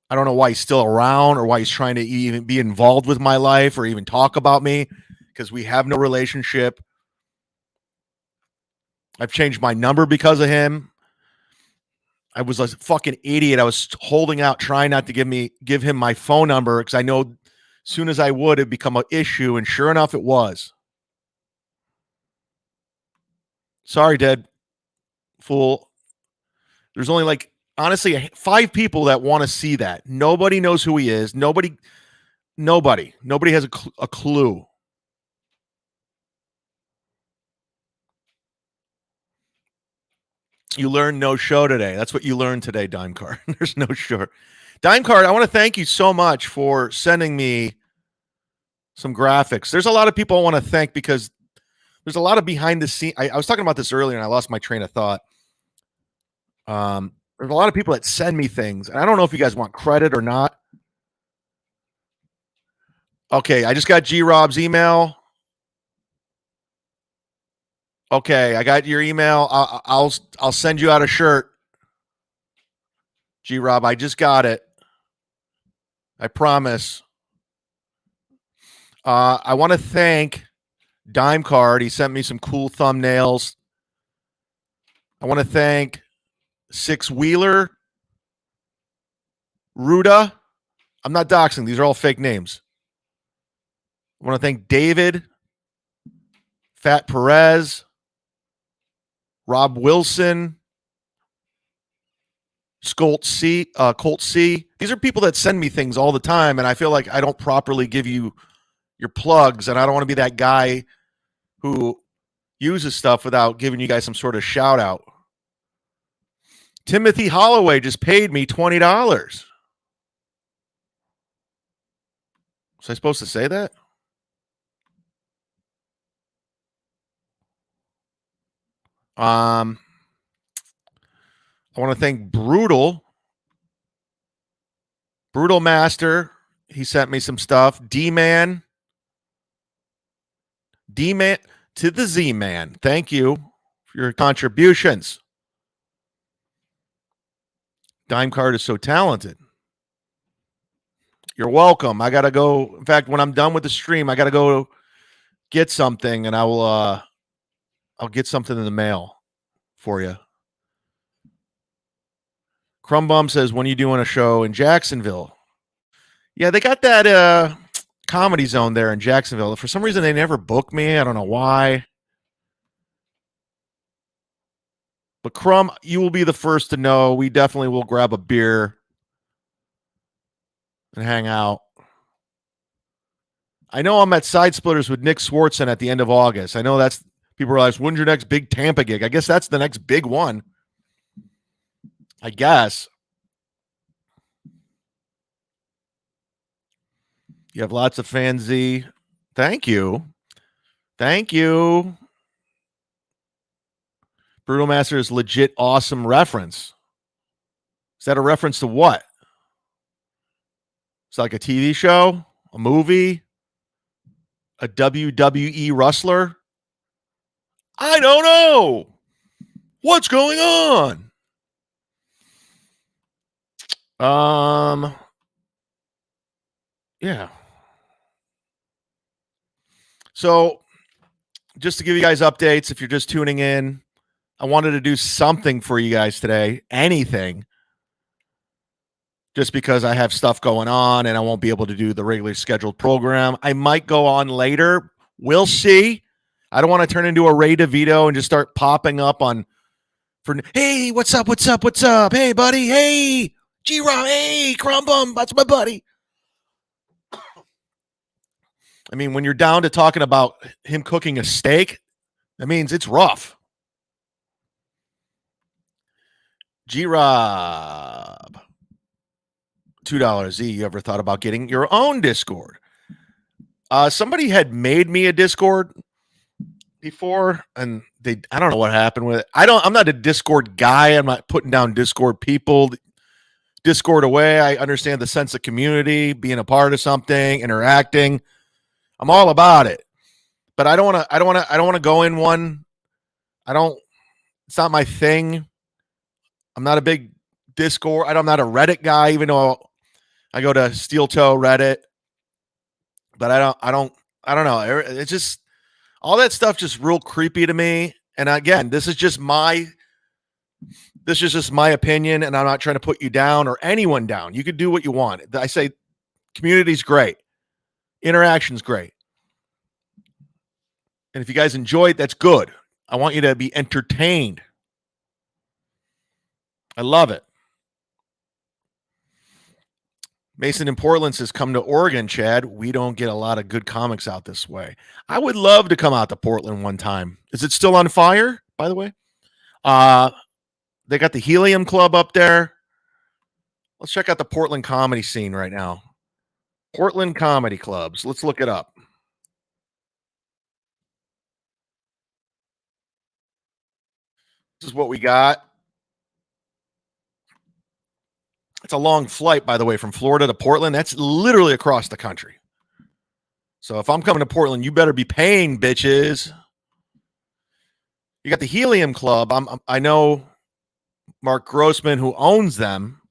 I don't know why he's still around or why he's trying to even be involved with my life or even talk about me, because we have no relationship. I've changed my number because of him. I was a fucking idiot. I was holding out, trying not to give him my phone number because I know as soon as I would, it'd become an issue. And sure enough, it was. Sorry, dead fool. There's only like, honestly, 5 people that want to see that. Nobody knows who he is. Nobody has a clue. You learned no show today. That's what you learned today, Dime Card. There's no show. Dime Card, I want to thank you so much for sending me some graphics. There's a lot of people I want to thank because there's a lot of behind the scenes. I was talking about this earlier and I lost my train of thought. There's a lot of people that send me things, and I don't know if you guys want credit or not. Okay, I just got G-Rob's email. Okay, I got your email. I'll send you out a shirt. G-Rob, I just got it. I promise. I want to thank Dime Card. He sent me some cool thumbnails. I want to thank Six Wheeler, Ruda. I'm not doxing. These are all fake names. I want to thank David, Fat Perez, Rob Wilson, Colt C. These are people that send me things all the time, and I feel like I don't properly give you your plugs, and I don't want to be that guy who uses stuff without giving you guys some sort of shout out. Timothy Holloway just paid me $20. Was I supposed to say that? I want to thank Brutal Master. He sent me some stuff. D-Man to the Z-Man. Thank you for your contributions. Dime Card is so talented. You're welcome. I gotta go. In fact, when I'm done with the stream, I gotta go get something, and I'll get something in the mail for you. Crumbum says, when are you doing a show in Jacksonville? Yeah, they got that Comedy Zone there in Jacksonville. For some reason, they never book me. I don't know why. But Crumb, you will be the first to know. We definitely will grab a beer and hang out. I know I'm at Side Splitters with Nick Swartzen at the end of August. I know that's, people realize, when's your next big Tampa gig? I guess that's the next big one. I guess. You have lots of fans, Z. Thank you. Thank you. Brutal Master is legit awesome reference. Is that a reference to what? It's like a TV show, a movie, a WWE wrestler? I don't know. What's going on? Yeah. So, just to give you guys updates, if you're just tuning in, I wanted to do something for you guys today. Anything. Just because I have stuff going on and I won't be able to do the regularly scheduled program. I might go on later. We'll see. I don't want to turn into a Ray DeVito and just start popping up on hey, what's up? What's up? What's up? Hey, buddy. Hey, G-Rob. Hey, Crumbum. That's my buddy. I mean, when you're down to talking about him cooking a steak, that means it's rough. G-Rob. $2. Z, you ever thought about getting your own Discord? Somebody had made me a Discord before, and I don't know what happened with it. I'm not a Discord guy. I'm not putting down Discord people. Discord away. I understand the sense of community, being a part of something, interacting. I'm all about it. But I don't want to go in one. It's not my thing. I'm not a big Discord. I'm not a Reddit guy, even though I go to Steel Toe Reddit. But I don't know. It's just all that stuff just real creepy to me. And again, this is just my opinion, and I'm not trying to put you down or anyone down. You could do what you want. I say community's great. Interaction's great. And if you guys enjoy it, that's good. I want you to be entertained. I love it. Mason in Portland says, come to Oregon, Chad. We don't get a lot of good comics out this way. I would love to come out to Portland one time. Is it still on fire, by the way? They got the Helium Club up there. Let's check out the Portland comedy scene right now. Portland comedy clubs. Let's look it up. This is what we got. It's a long flight, by the way, from Florida to Portland. That's literally across the country. So if I'm coming to Portland, you better be paying, bitches. You got the Helium Club. I know Mark Grossman, who owns them.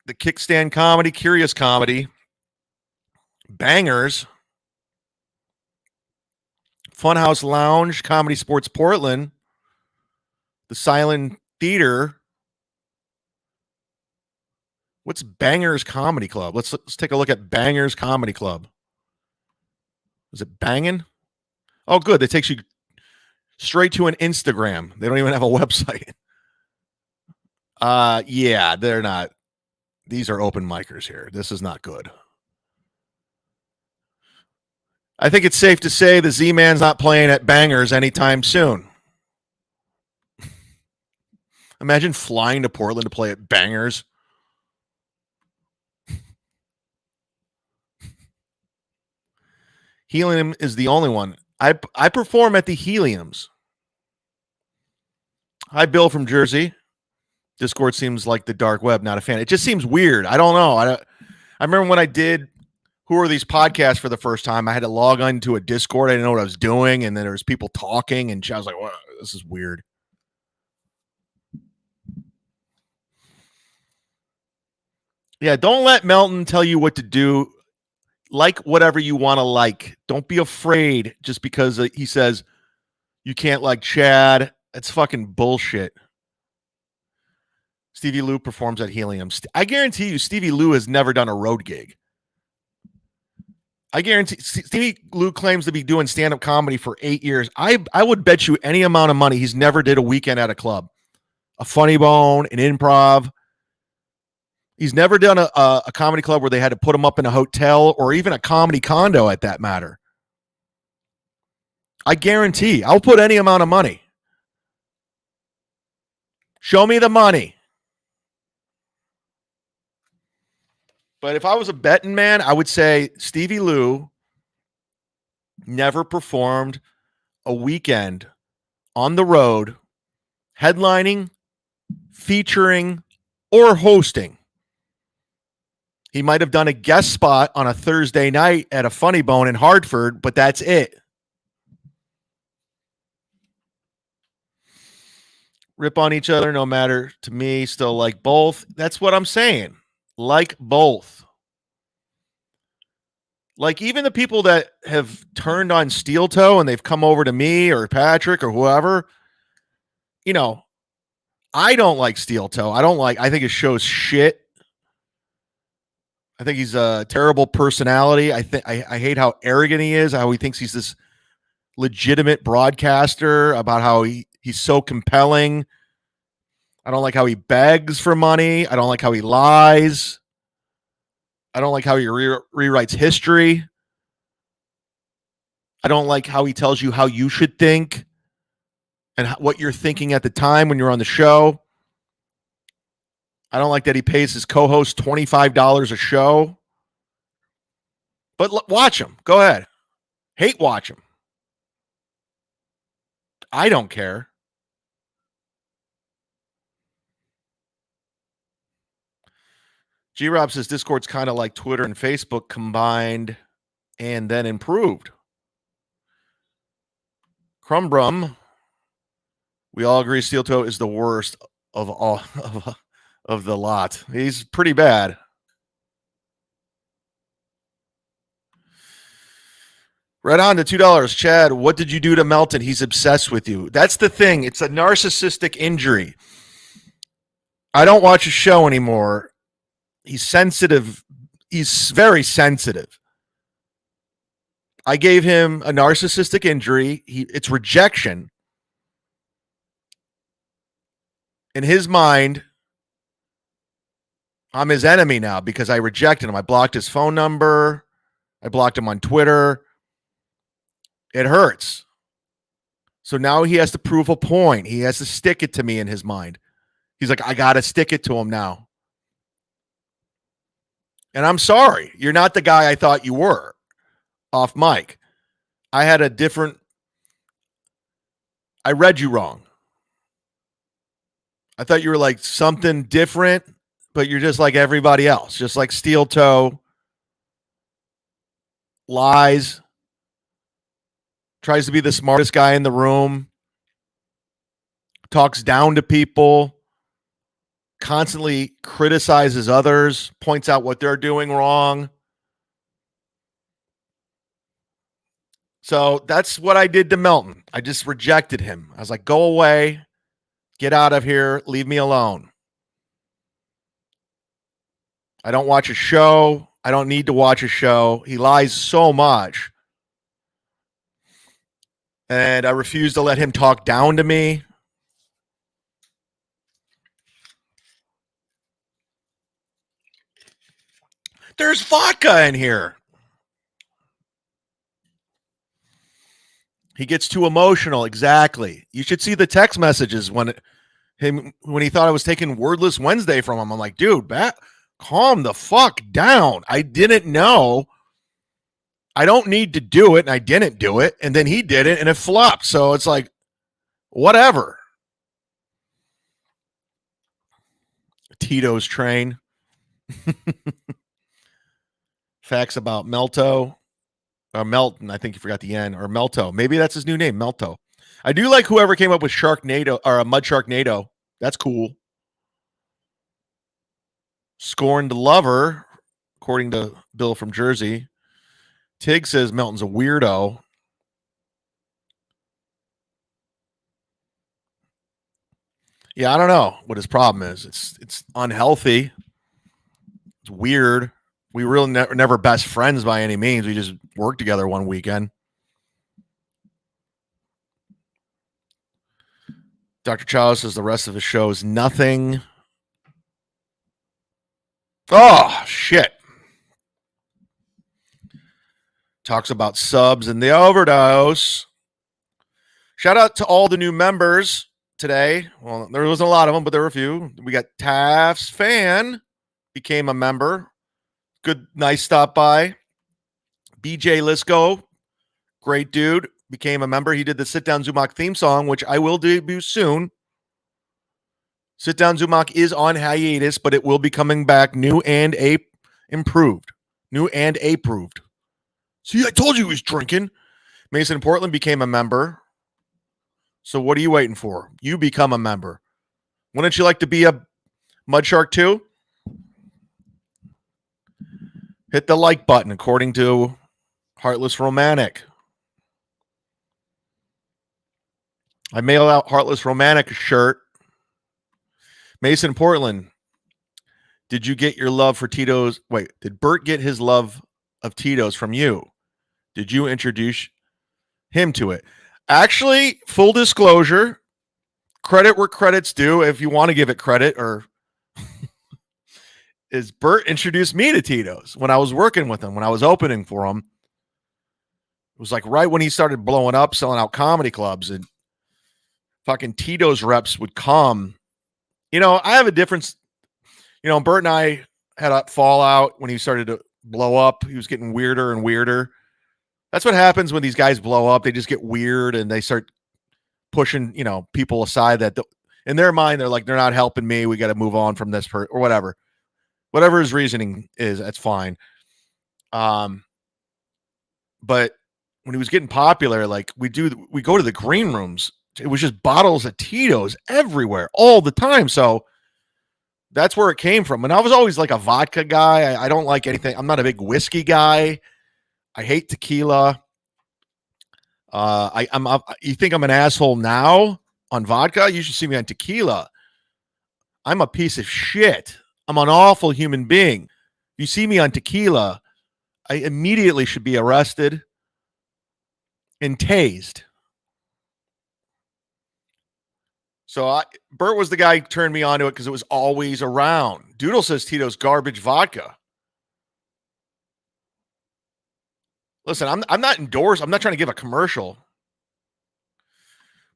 The Kickstand Comedy, Curious Comedy, Bangers, Funhouse Lounge, Comedy Sports Portland, the Silent Theater. What's Bangers Comedy Club? Let's take a look at Bangers Comedy Club. Is it banging? Oh, good. That takes you straight to an Instagram. They don't even have a website. Yeah, they're not. These are open micers here. This is not good. I think it's safe to say the Z-Man's not playing at Bangers anytime soon. Imagine flying to Portland to play at Bangers. Helium is the only one. I perform at the Heliums. Hi, Bill from Jersey. Discord seems like the dark web. Not a fan. It just seems weird. I don't know. I remember when I did Who Are These Podcasts for the first time, I had to log into a Discord. I didn't know what I was doing. And then there was people talking. And I was like, wow, this is weird. Yeah, don't let Melton tell you what to do. Like whatever you want to like. Don't be afraid just because he says you can't like Chad. It's fucking bullshit. Stevie Lou performs at Helium. I guarantee you Stevie Lou has never done a road gig. I guarantee Stevie Lou claims to be doing stand-up comedy for 8 years. I would bet you any amount of money he's never did a weekend at a club. A Funny Bone, an Improv. He's never done a comedy club where they had to put him up in a hotel or even a comedy condo at that matter. I guarantee. I'll put any amount of money. Show me the money. But if I was a betting man, I would say Stevie Lou never performed a weekend on the road, headlining, featuring, or hosting. He might have done a guest spot on a Thursday night at a Funny Bone in Hartford, but that's it. Rip on each other, no matter to me, still like both. That's what I'm saying. Like both. Like even the people that have turned on Steel Toe and they've come over to me or Patrick or whoever, you know, I don't like Steel Toe. I think his show's shit. I think he's a terrible personality. I hate how arrogant he is, how he thinks he's this legitimate broadcaster, about how he's so compelling. I don't like how he begs for money. I don't like how he lies. I don't like how he rewrites history. I don't like how he tells you how you should think and what you're thinking at the time when you're on the show. I don't like that he pays his co-host $25 a show. But watch him. Go ahead. Hate watch him. I don't care. G-Rob says Discord's kind of like Twitter and Facebook combined and then improved. Crumbrum We all agree Steel Toe is the worst of all of the lot. He's pretty bad. Right on to $2. Chad, what did you do to Melton? He's obsessed with you. That's the thing. It's a narcissistic injury. I don't watch his show anymore. He's sensitive. He's very sensitive. I gave him a narcissistic injury. It's rejection. In his mind, I'm his enemy now because I rejected him. I blocked his phone number. I blocked him on Twitter. It hurts. So now he has to prove a point. He has to stick it to me in his mind. He's like, I got to stick it to him now. And I'm sorry. You're not the guy I thought you were off mic. I read you wrong. I thought you were like something different, but you're just like everybody else. Just like Steel Toe. Lies. Tries to be the smartest guy in the room. Talks down to people. Constantly criticizes others. Points out what they're doing wrong. So that's what I did to Melton. I just rejected him. I was like, go away. Get out of here. Leave me alone. I don't watch a show. I don't need to watch a show. He lies so much. And I refuse to let him talk down to me. There's vodka in here. He gets too emotional. Exactly. You should see the text messages when he thought I was taking Wordless Wednesday from him. I'm like, dude, calm the fuck down. I didn't know. I don't need to do it, and I didn't do it, and then he did it, and it flopped. So it's like, whatever. Titos train. Facts about Melton. I think you forgot the N. Or Melto. Maybe that's his new name, Melto. I do like whoever came up with Sharknado or Mud Sharknado. That's cool. Scorned lover, according to Bill from Jersey. Tig says Melton's a weirdo. Yeah, I don't know what his problem is. It's unhealthy. It's weird. We really never best friends by any means. We just worked together one weekend. Dr. Chow says the rest of his show is nothing. Oh, shit. Talks about subs and the overdose. Shout out to all the new members today. Well, there wasn't a lot of them, but there were a few. We got Taft's fan became a member. Good, nice stop by. BJ Lisco, great dude, became a member. He did the Sit Down Zumock theme song, which I will debut soon. Sit Down Zumock is on hiatus, but it will be coming back new and improved. New and approved. See, I told you he was drinking. Mason in Portland became a member. So what are you waiting for? You become a member. Wouldn't you like to be a Mud Shark too? Hit the like button, according to Heartless Romantic. I mailed out Heartless Romantic a shirt. Mason Portland, did you get your love for Titos? Wait, did Bert get his love of Titos from you? Did you introduce him to it? Actually, full disclosure, credit where credit's due, if you want to give it credit, or is Bert introduced me to Titos when I was working with him, when I was opening for him. It was like right when he started blowing up, selling out comedy clubs, and fucking Titos reps would come. You know, I have a difference. You know, Bert and I had a fallout when he started to blow up. He was getting weirder and weirder. That's what happens when these guys blow up. They just get weird and they start pushing, you know, people aside that in their mind, they're like, they're not helping me. We got to move on from this or whatever. Whatever his reasoning is, that's fine. But when he was getting popular, like we go to the green rooms It was just bottles of Titos everywhere all the time. So that's where it came from. And I was always like a vodka guy. I don't like anything. I'm not a big whiskey guy. I hate tequila. You think I'm an asshole now on vodka? You should see me on tequila. I'm a piece of shit. I'm an awful human being. You see me on tequila, I immediately should be arrested and tased. So Bert was the guy who turned me onto it because it was always around. Doodle says Tito's garbage vodka. Listen, I'm not endorsed. I'm not trying to give a commercial.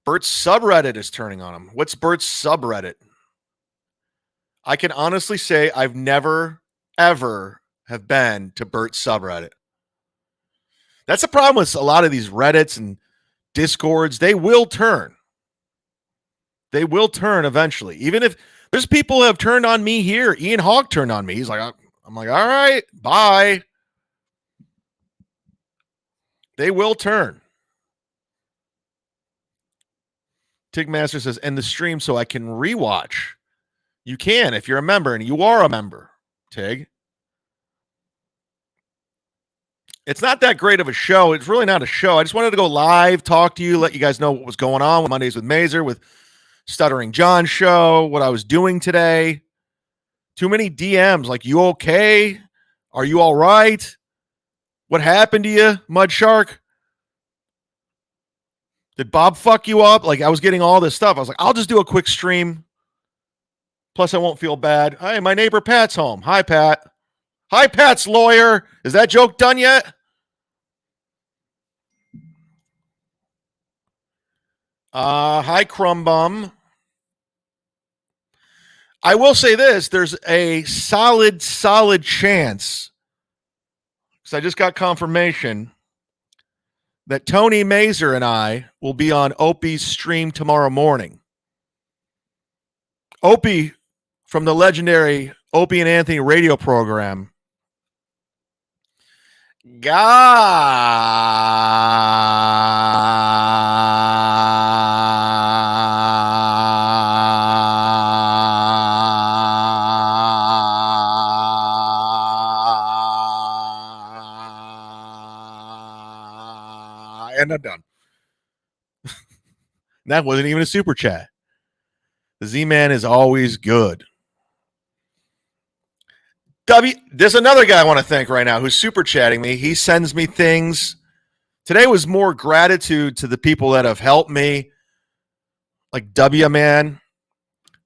Bert's subreddit is turning on him. What's Bert's subreddit? I can honestly say I've never, ever have been to Bert's subreddit. That's the problem with a lot of these Reddits and Discords. They will turn. They will turn eventually. Even if there's people who have turned on me here. Ian Hawk turned on me. He's like, I'm like, all right, bye. They will turn. Tigmaster says, end the stream so I can rewatch. You can if you're a member, and you are a member, Tig. It's not that great of a show. It's really not a show. I just wanted to go live, talk to you, let you guys know what was going on with Mondays with Mazer, with Stuttering John show, what I was doing today. Too many DMs like, you okay? Are you all right? What happened to you, Mud Shark? Did Bob fuck you up? Like, I was getting all this stuff. I was like, I'll just do a quick stream. Plus, I won't feel bad. Hey, my neighbor Pat's home. Hi, Pat. Hi, Pat's lawyer. Is that joke done yet? Hi, Crumbum. I will say this. There's a solid chance, because I just got confirmation that Tony Mazer and I will be on Opie's stream tomorrow morning. Opie from the legendary Opie and Anthony radio program. And I'm done. That wasn't even a super chat. The Z-Man is always good. There's another guy I want to thank right now who's super chatting me. He sends me things. Today was more gratitude to the people that have helped me. Like W-Man,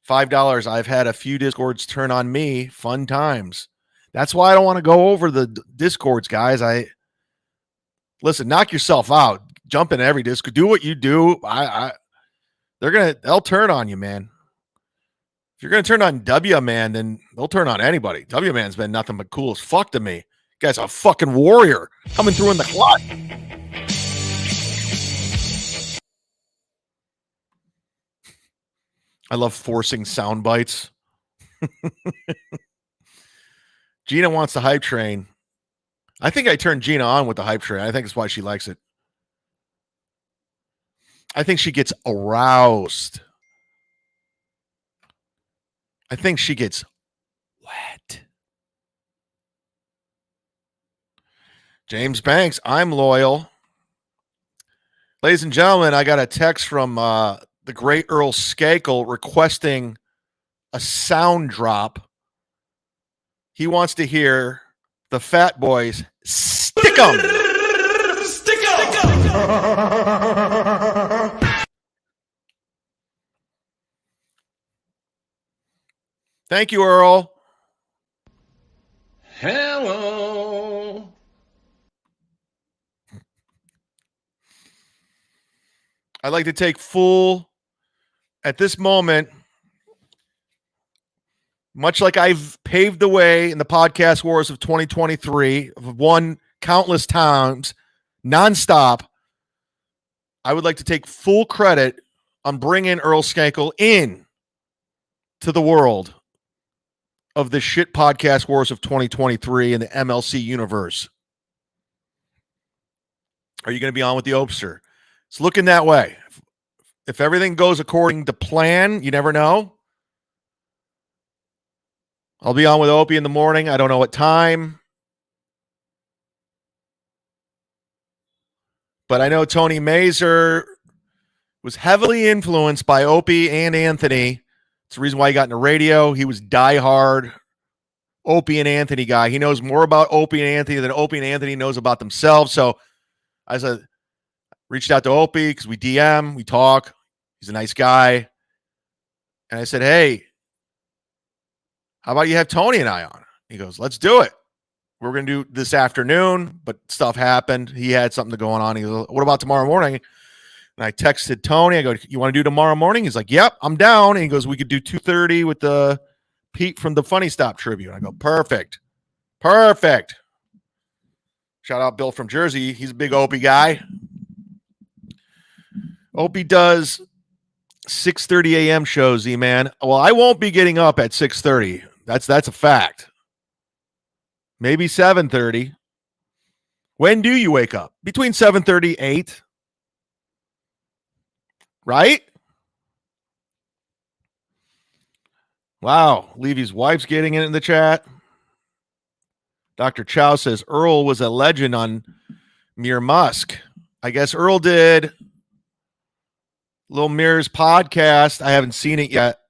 $5. I've had a few Discords turn on me. Fun times. That's why I don't want to go over the Discords, guys. Listen, knock yourself out. Jump in every Discord. Do what you do. They'll turn on you, man. If you're going to turn on W-Man, then they'll turn on anybody. W-Man's been nothing but cool as fuck to me. Guy's a fucking warrior coming through in the clutch. I love forcing sound bites. Gina wants the hype train. I think I turned Gina on with the hype train. I think that's why she likes it. I think she gets aroused. I think she gets wet. James Banks, I'm loyal. Ladies and gentlemen, I got a text from the great Earl Skakel requesting a sound drop. He wants to hear the Fat Boys stick 'em. Stick 'em. Thank you, Earl. Hello. I'd like to take full, at this moment, much like I've paved the way in the podcast wars of 2023, of won countless times, nonstop, I would like to take full credit on bringing Earl Skakel in to the world of the shit podcast wars of 2023 in the MLC universe. Are you going to be on with the Opster? It's looking that way. if everything goes according to plan, you never know. I'll be on with Opie in the morning. I don't know what time. But I know Tony Mazur was heavily influenced by Opie and Anthony. It's the reason why he got into radio. He was diehard Opie and Anthony guy. He knows more about Opie and Anthony than Opie and Anthony knows about themselves. So I said, reached out to Opie because we DM, we talk. He's a nice guy. And I said, hey, how about you have Tony and I on? He goes, let's do it. We're going to do this afternoon, but stuff happened. He had something going on. He goes, what about tomorrow morning? And I texted Tony. I go, you want to do tomorrow morning? He's like, yep, I'm down. And he goes, we could do 2:30 with the Pete from the Funny Stop Tribute. I go, perfect. Perfect. Shout out Bill from Jersey. He's a big Opie guy. Opie does 6:30 a.m. shows, Z-Man. Well, I won't be getting up at 6:30. That's a fact. Maybe 7:30. When do you wake up? Between 7:30 and 8. Right? Wow. Levy's wife's getting in the chat. Dr. Chow says Earl was a legend on Mere Musk. I guess Earl did. Little Mirror's podcast. I haven't seen it yet,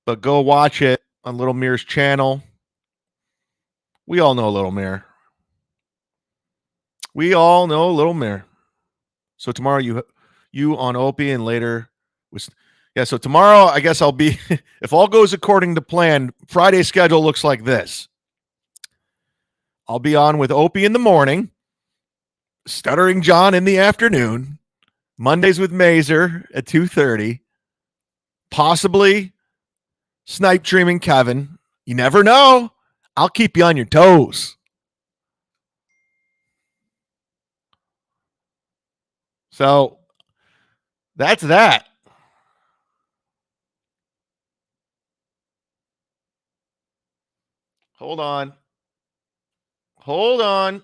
but go watch it on Little Mirror's channel. We all know Little Mirror. We all know Little Mirror. So tomorrow you on Opie and later was so tomorrow I guess I'll be if all goes according to plan. Friday schedule looks like this. I'll be on with Opie in the morning, Stuttering John in the afternoon, Mondays with Mazur at 2:30, possibly Snipe Dreaming Kevin. You never know. I'll keep you on your toes. So that's that. Hold on. Hold on.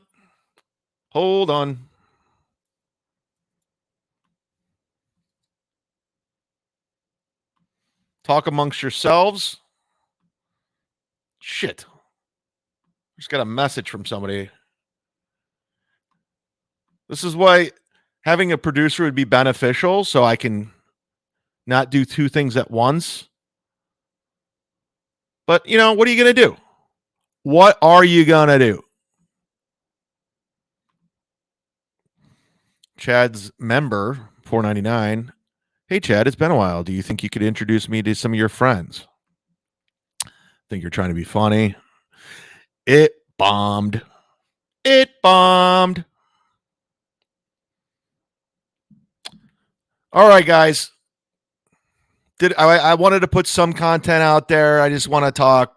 Hold on. Talk amongst yourselves. Shit. Just got a message from somebody. This is why having a producer would be beneficial, so I can not do two things at once. But, you know, what are you going to do? What are you going to do? Chad's member, $4.99. Hey, Chad, it's been a while. Do you think you could introduce me to some of your friends? Think you're trying to be funny? It bombed. It bombed. All right, guys. I wanted to put some content out there. I just want to talk,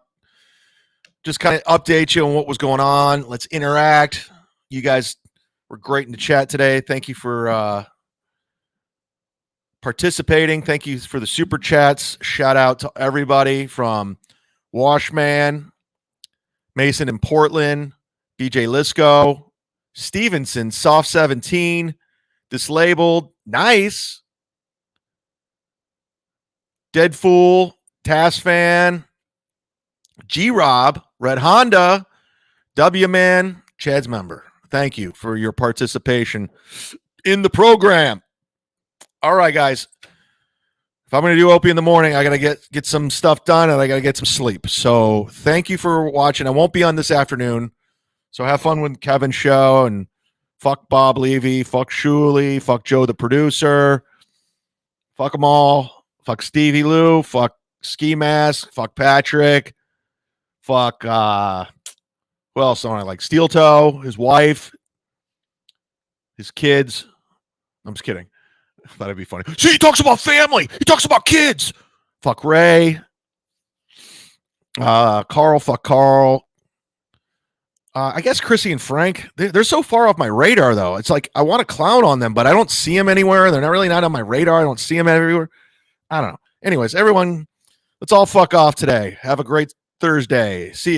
just kind of update you on what was going on. Let's interact. You guys were great in the chat today. Thank you for participating. Thank you for the super chats. Shout out to everybody from Washman, Mason in Portland, DJ Lisco, Stevenson, Soft 17, Dislabeled, nice. Dead Fool, Task Fan, G-Rob, Red Honda, W-Man, Chad's member. Thank you for your participation in the program. All right, guys. If I'm going to do Opie in the morning, I got to get some stuff done and I got to get some sleep. So thank you for watching. I won't be on this afternoon. So have fun with Kevin's show and fuck Bob Levy, fuck Shuly, fuck Joe the producer, fuck them all. Fuck Stevie Lou, fuck Ski Mask, fuck Patrick, fuck, who else don't I like? Steel Toe, his wife, his kids. I'm just kidding. I thought it'd be funny. See, he talks about family. He talks about kids. Fuck Ray. Carl, fuck Carl. I guess Chrissy and Frank, they're so far off my radar, though. It's like I want to clown on them, but I don't see them anywhere. They're not on my radar. I don't see them everywhere. I don't know. Anyways, everyone, let's all fuck off today. Have a great Thursday. See ya.